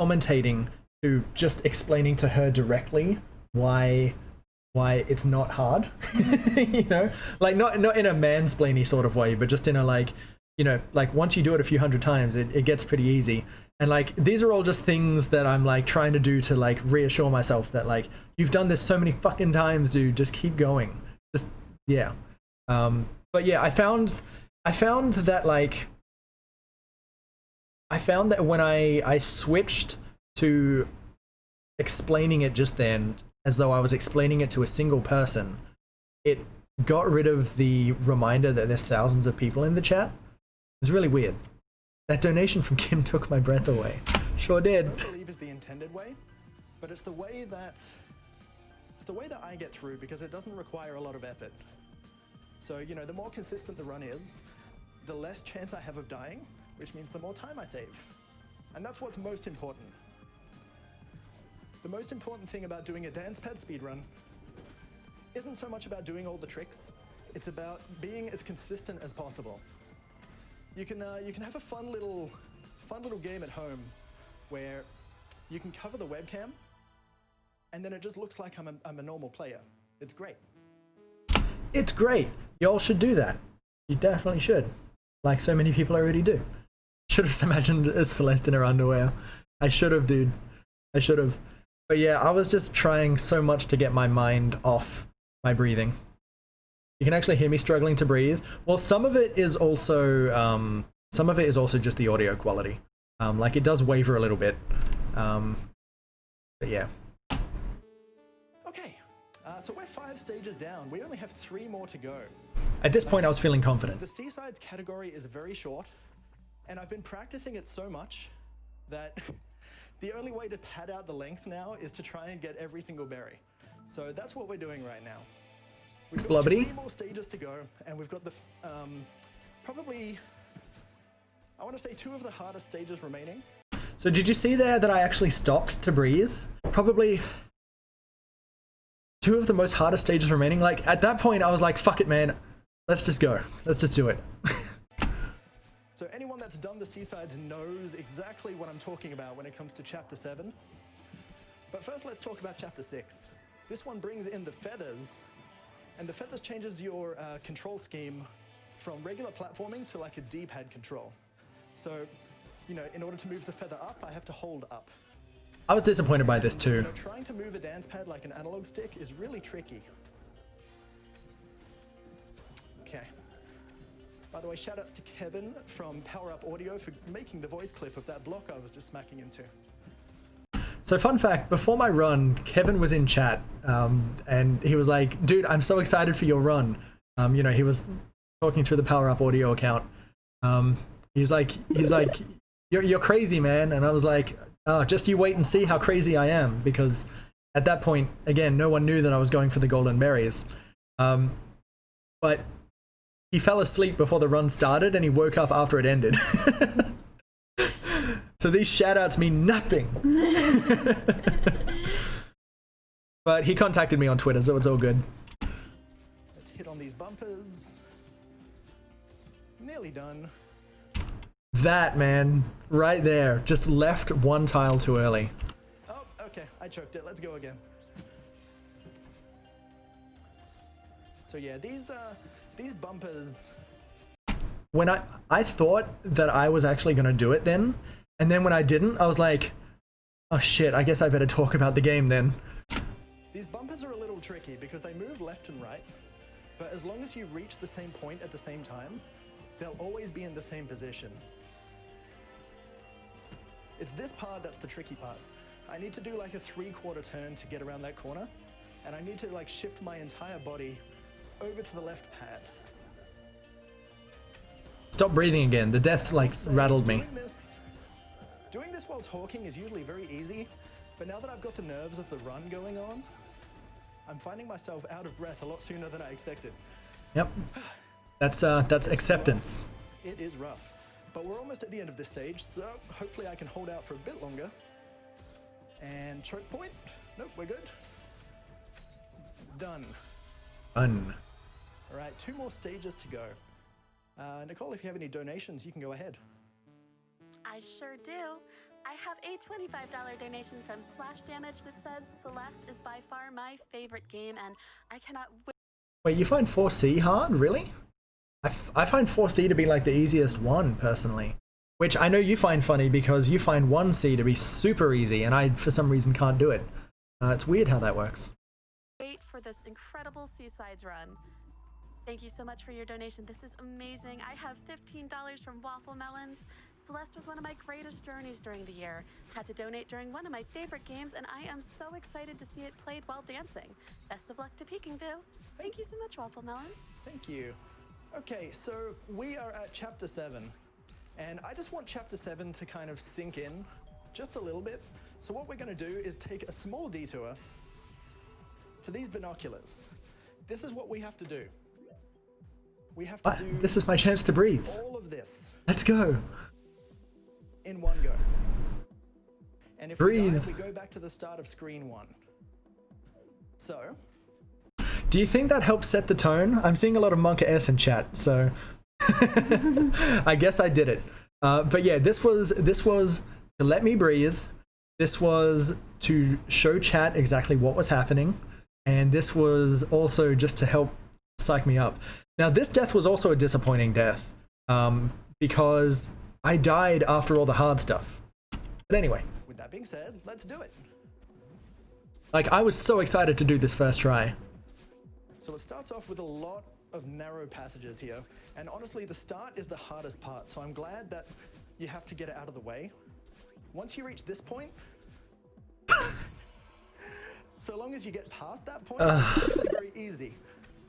commentating to just explaining to her directly why it's not hard. You know, like not in a mansplainy sort of way, but just in a like, you know, like once you do it a few hundred times, it gets pretty easy. And like, these are all just things that I'm like trying to do to like reassure myself that like, you've done this so many fucking times, dude, just keep going. Just, yeah. But yeah, I found that like, when I switched to explaining it just then, as though I was explaining it to a single person, it got rid of the reminder that there's thousands of people in the chat. It's really weird. That donation from Kim took my breath away. Sure did. I believe is the intended way, but it's the way that I get through, because it doesn't require a lot of effort. So, you know, the more consistent the run is, the less chance I have of dying, which means the more time I save. And that's what's most important. The most important thing about doing a dance pad speedrun isn't so much about doing all the tricks, it's about being as consistent as possible. You can have a fun little game at home where you can cover the webcam and then it just looks like I'm a normal player. It's great. It's great. Y'all should do that. You definitely should. Like so many people already do. Should have imagined Celeste in her underwear. I should have, dude. I should have. But yeah, I was just trying so much to get my mind off my breathing. You can actually hear me struggling to breathe. Well, some of it is also just the audio quality. Like it does waver a little bit. But yeah. Okay, so we're 5 stages down. We only have 3 more to go. At this point, I was feeling confident. The Seasides category is very short, and I've been practicing it so much that the only way to pad out the length now is to try and get every single berry. So that's what we're doing right now. We've got 3 more stages to go, and we've got the probably, I want to say 2 of the hardest stages remaining. So did you see there that I actually stopped to breathe? Probably 2 of the most hardest stages remaining. Like at that point, I was like, fuck it, man. Let's just go. Let's just do it. So anyone that's done the Seasides knows exactly what I'm talking about when it comes to Chapter 7. But first, let's talk about Chapter 6. This one brings in the feathers, and the feathers changes your control scheme from regular platforming to like a D-pad control. So, you know, in order to move the feather up, I have to hold up. I was disappointed by this too. You know, trying to move a dance pad like an analog stick is really tricky. Okay. By the way, shout outs to Kevin from Power Up Audio for making the voice clip of that block I was just smacking into. So fun fact, before my run, Kevin was in chat, and he was like, dude, I'm so excited for your run. You know, he was talking through the Power Up audio account. He's like, you're crazy, man. And I was like, oh, just you wait and see how crazy I am, because at that point, again, no one knew that I was going for the golden berries. But he fell asleep before the run started, and he woke up after it ended. So these shoutouts mean nothing. But he contacted me on Twitter, so it's all good. Let's hit on these bumpers. Nearly done. That, man, right there, just left one tile too early. Oh, okay, I choked it. Let's go again. So yeah, these bumpers. When I thought that I was actually going to do it then, and then when I didn't, I was like, oh shit, I guess I better talk about the game then. These bumpers are a little tricky because they move left and right, but as long as you reach the same point at the same time, they'll always be in the same position. It's this part that's the tricky part. I need to do like a 3/4 turn to get around that corner, and I need to like shift my entire body over to the left pad. Stop breathing again. The death like rattled me. Doing this while talking is usually very easy, but now that I've got the nerves of the run going on, I'm finding myself out of breath a lot sooner than I expected. Yep. That's acceptance. It is rough, but we're almost at the end of this stage, so hopefully I can hold out for a bit longer. And choke point? Nope, we're good. Done. Fun. All right, 2 more stages to go. Nicole, if you have any donations, you can go ahead. I sure do. I have a $25 donation from Splash Damage that says Celeste is by far my favorite game, and I cannot wait. Wait, you find 4C hard? Really? I find 4C to be like the easiest one, personally. Which I know you find funny because you find 1C to be super easy, and I, for some reason, can't do it. It's weird how that works. Wait for this incredible Seasides run. Thank you so much for your donation. This is amazing. I have $15 from Waffle Melons. Celeste was one of my greatest journeys during the year. Had to donate during one of my favorite games, and I am so excited to see it played while dancing. Best of luck to PeekingBoo. Thank you so much, Waffle Melons. Thank you. Okay, so we are at Chapter 7, and I just want Chapter 7 to kind of sink in just a little bit. So what we're going to do is take a small detour to these binoculars. This is what we have to do. We have to do This is my chance to breathe. all of this Let's go. in one go. And if Breathe. we die, we go back to the start of screen 1. So, Do you think that helps set the tone? I'm seeing a lot of Monka S in chat, so I guess I did it. But yeah, this was to let me breathe. This was to show chat exactly what was happening, and this was also just to help psych me up. Now, this death was also a disappointing death because I died after all the hard stuff. But anyway, with that being said, let's do it. like I was so excited to do this first try. So it starts off with a lot of narrow passages here, and honestly, the start is the hardest part, so I'm glad that you have to get it out of the way. Once you reach this point, so long as you get past that point, it's actually very easy.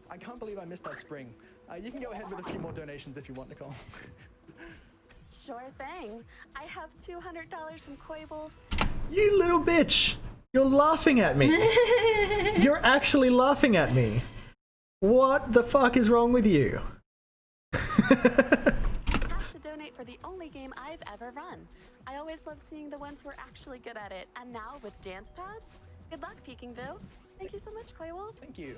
I can't believe I missed that spring. You can go ahead with a few more donations if you want, Nicole. Sure thing. I have $200 from Koi Wolf. You little bitch! You're laughing at me. You're actually laughing at me. What the fuck is wrong with you? Have to donate for the only game I've ever run. I always love seeing the ones who are actually good at it. And now with dance pads? Good luck, PeekingBoo. Thank you so much, Koi Wolf. Thank you.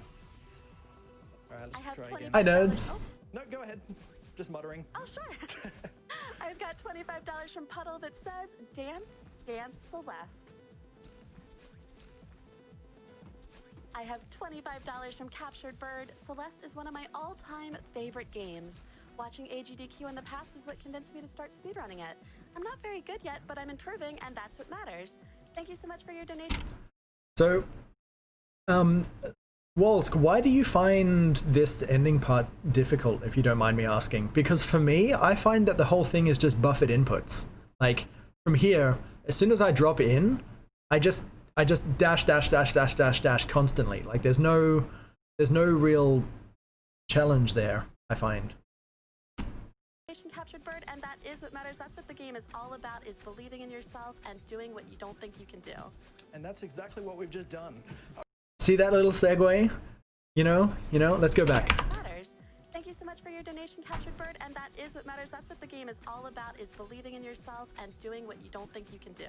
All right, I have let's try again. Hi, nerds. Oh, No, go ahead. Just muttering. oh, sure. I've got $25 from Puddle that says, Dance, Dance Celeste. I have $25 from Captured Bird. Celeste is one of my all-time favorite games. Watching AGDQ in the past was what convinced me to start speedrunning it. I'm not very good yet, but I'm improving, and that's what matters. Thank you so much for your donation. So, Walsk, why do you find this ending part difficult, if you don't mind me asking? Because for me, I find that the whole thing is just buffered inputs. Like, from here, as soon as I drop in, I just dash constantly. Like there's no real challenge there, I find. Captured bird, and that is what matters. That's what the game is all about, is believing in yourself and doing what you don't think you can do. And that's exactly what we've just done. See that little segue? You know, let's go back. Matters. Thank you so much for your donation, Captured Bird, and that is what matters. That's what the game is all about, is believing in yourself and doing what you don't think you can do.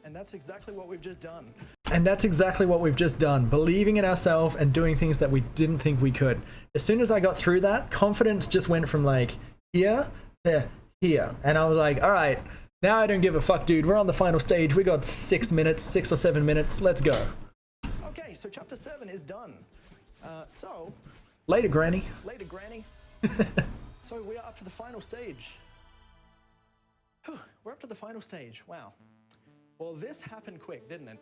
And that's exactly what we've just done. And that's exactly what we've just done. Believing in ourselves and doing things that we didn't think we could. As soon as I got through that, confidence just went from like here to here. And I was like, all right, now I don't give a fuck, dude. We're on the final stage. We got 6 or 7 minutes. Let's go. Okay, so chapter 7 is done. So... Later, Granny. Later, Granny. So we are up to the final stage. Whew, we're up to the final stage. Wow. Well, this happened quick, didn't it?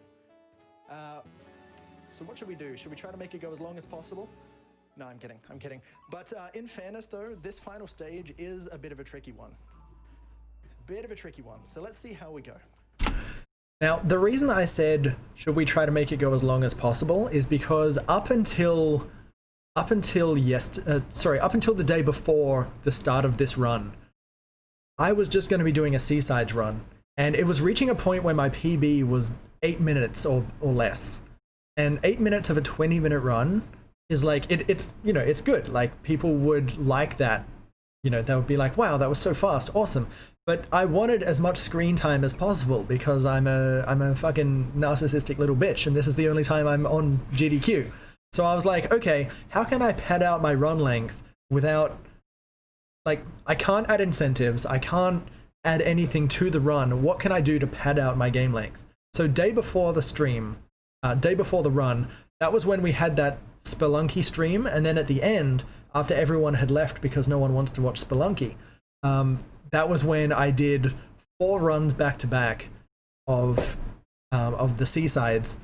So what should we do? Should we try to make it go as long as possible? No, I'm kidding. But in fairness, though, this final stage is a bit of a tricky one. So let's see how we go. Now, the reason I said, should we try to make it go as long as possible, is because up until the day before the start of this run, I was just going to be doing a Seasides run, and it was reaching a point where my PB was 8 minutes or less. And 8 minutes of a 20-minute run is like, it's good. Like, people would like that. You know, they would be like, wow, that was so fast, awesome. But I wanted as much screen time as possible because I'm a fucking narcissistic little bitch, and this is the only time I'm on GDQ. So I was like, okay, how can I pad out my run length without, like, I can't add incentives, I can't add anything to the run. What can I do to pad out my game length? So day before the run, that was when we had that Spelunky stream, and then at the end, after everyone had left because no one wants to watch Spelunky, that was when I did 4 runs back to back of the Seasides,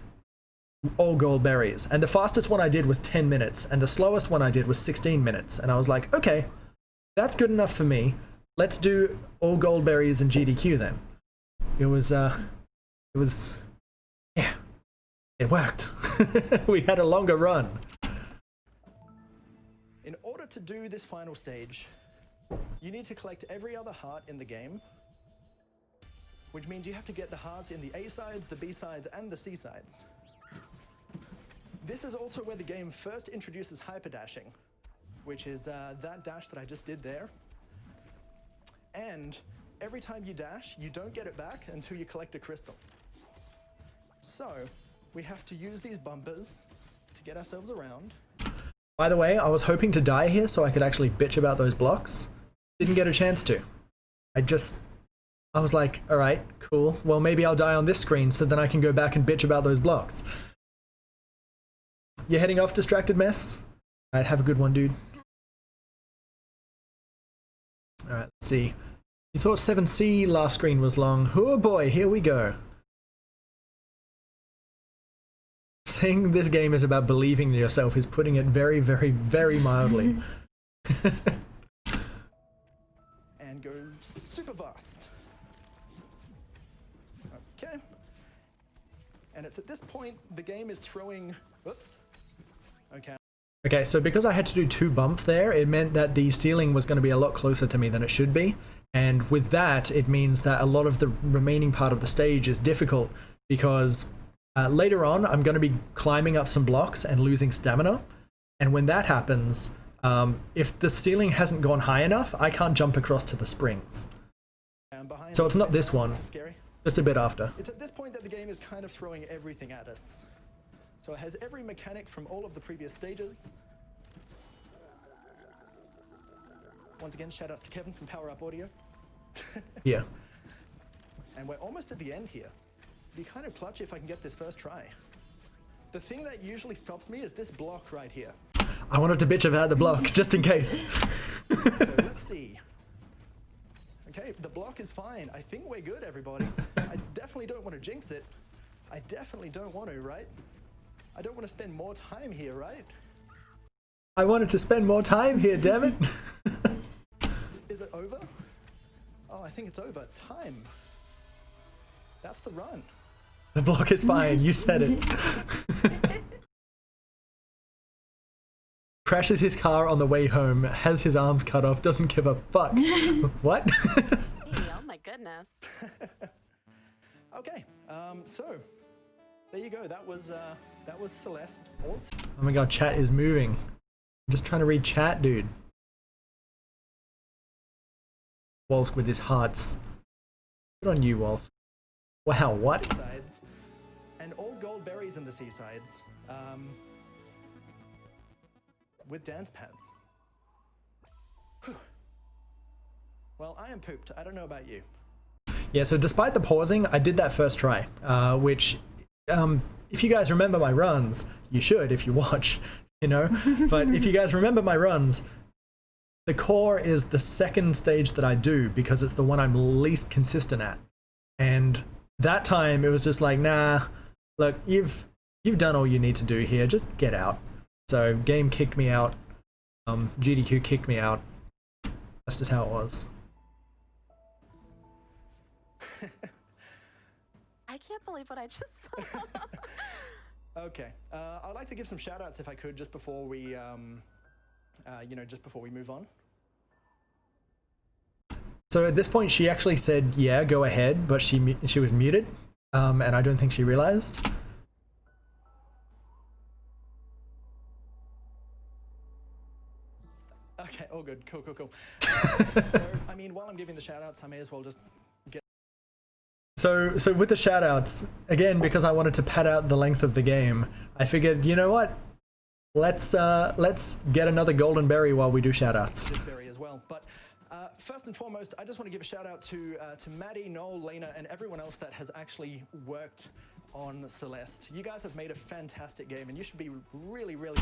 all gold berries. And the fastest one I did was 10 minutes, and the slowest one I did was 16 minutes. And I was like, okay, that's good enough for me. Let's do all gold berries and GDQ then. It worked. We had a longer run. In order to do this final stage, you need to collect every other heart in the game, which means you have to get the hearts in the A sides, the B sides, and the C sides. This is also where the game first introduces hyperdashing, which is that dash that I just did there. And every time you dash, you don't get it back until you collect a crystal. So we have to use these bumpers to get ourselves around. By the way, I was hoping to die here so I could actually bitch about those blocks. Didn't get a chance to. I was like, all right, cool. Well, maybe I'll die on this screen so then I can go back and bitch about those blocks. You're heading off, Distracted Mess? All right, have a good one, dude. All right, let's see. You thought 7C last screen was long. Oh boy, here we go. Saying this game is about believing in yourself is putting it very, very, very mildly. And go super fast. Okay. And it's at this point the game is throwing... Whoops. Okay. Okay, so because I had to do 2 bumps there, it meant that the ceiling was going to be a lot closer to me than it should be. And with that, it means that a lot of the remaining part of the stage is difficult because later on, I'm going to be climbing up some blocks and losing stamina. And when that happens, if the ceiling hasn't gone high enough, I can't jump across to the springs. So it's not this one, just a bit after. It's at this point that the game is kind of throwing everything at us. So it has every mechanic from all of the previous stages. Once again, shout outs to Kevin from Power Up Audio. Yeah. And we're almost at the end here. It'd be kind of clutch if I can get this first try. The thing that usually stops me is this block right here. I wanted to bitch about the block, just in case. So let's see. Okay, the block is fine. I think we're good, everybody. I definitely don't want to jinx it. I definitely don't want to, right? I don't want to spend more time here, right? I wanted to spend more time here, damn it. Is it over? Oh, I think it's over. Time. That's the run. The block is fine. You said it. Crashes his car on the way home, has his arms cut off, doesn't give a fuck. What? Hey, oh my goodness. Okay, so there you go. That was Celeste. Also, Oh my god, chat is moving. I'm just trying to read chat, dude. Walsk with his hearts. Good on you, Walsk. Wow, what? sides, and all gold berries in the seasides, with dance pads. Whew. Well, I am pooped. I don't know about you. Yeah, so despite the pausing, I did that first try, which, if you guys remember my runs, you should if you watch, you know, but if you guys remember my runs, the core is the second stage that I do because it's the one I'm least consistent at. And that time it was just like, nah, look, you've done all you need to do here, just get out. So game kicked me out, GDQ kicked me out. That's just how it was. I can't believe what I just saw. Okay, I'd like to give some shout outs if I could just before we, just before we move on. So at this point she actually said, yeah, go ahead, but she was muted, and I don't think she realized. Okay, all good, cool. So, I mean, while I'm giving the shout outs, I may as well just get... So with the shoutouts, again, because I wanted to pad out the length of the game, I figured, you know what? Let's get another golden berry while we do shoutouts. this berry as well. But first and foremost, I just want to give a shout out to Maddie, Noel, Lena, and everyone else that has actually worked on Celeste. You guys have made a fantastic game, and you should be really, really...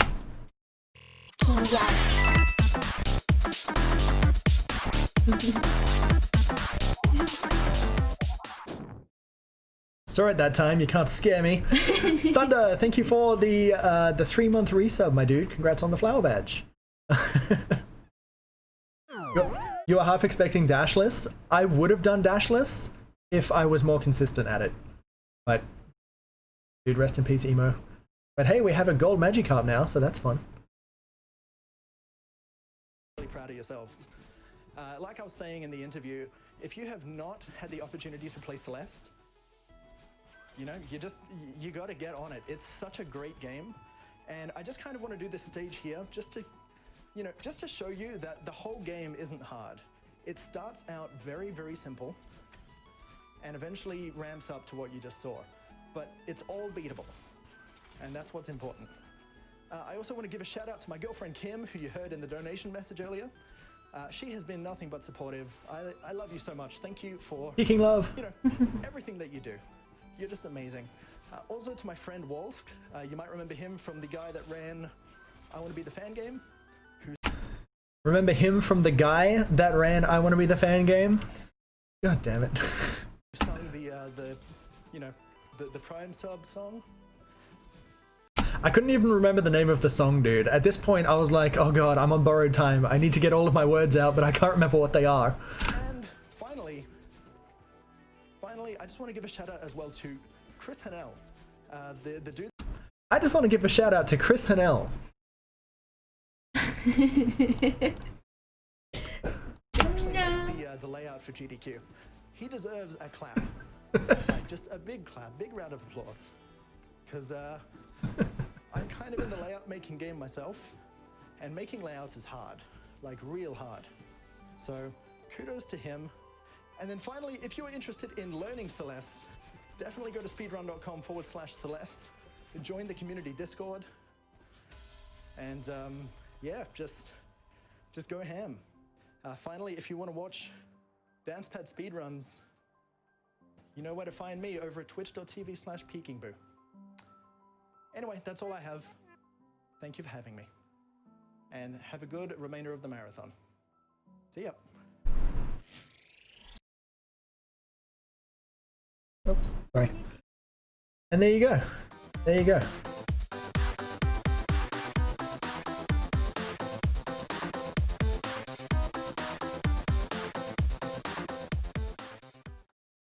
Sorry at that time, you can't scare me. Thunder, thank you for the 3-month resub, my dude. Congrats on the flower badge. You are half expecting dashless. I would have done dashless if I was more consistent at it. But, dude, rest in peace, emo. But hey, we have a gold Magikarp now, so that's fun. really proud of yourselves. Like I was saying in the interview, if you have not had the opportunity to play Celeste, you know, you got to get on it. It's such a great game, and I just kind of want to do this stage here just to, just to show you that the whole game isn't hard. It starts out very, very simple, and eventually ramps up to what you just saw. But it's all beatable, and that's what's important. I also want to give a shout out to my girlfriend Kim, who you heard in the donation message earlier. She has been nothing but supportive. I love you so much. Thank you for Peeking love. everything that you do. You're just amazing. Also to my friend Walsk, you might remember him from the guy that ran I Want to Be the Fan game. Remember him from the guy that ran I Want to Be the Fan game? God damn it. Sung the Prime Sub song. I couldn't even remember the name of the song, dude. At this point, I was like, oh god, I'm on borrowed time. I need to get all of my words out, but I can't remember what they are. And finally, I just want to give a shout out as well to Chris Hanel, the dude. I just want to give a shout out to Chris Hanel. The layout for GDQ. He deserves a clap. Like, just a big clap, big round of applause. Because I'm kind of in the layout making game myself, and making layouts is hard, like real hard. So kudos to him. And then finally, if you're interested in learning Celeste, definitely go to speedrun.com/Celeste, join the community Discord, and yeah, just go ham. Finally, if you want to watch DancePad speedruns, you know where to find me over at twitch.tv/PeekingBoo. Anyway, that's all I have. Thank you for having me. And have a good remainder of the marathon. See ya. Oops, sorry. And there you go. There you go.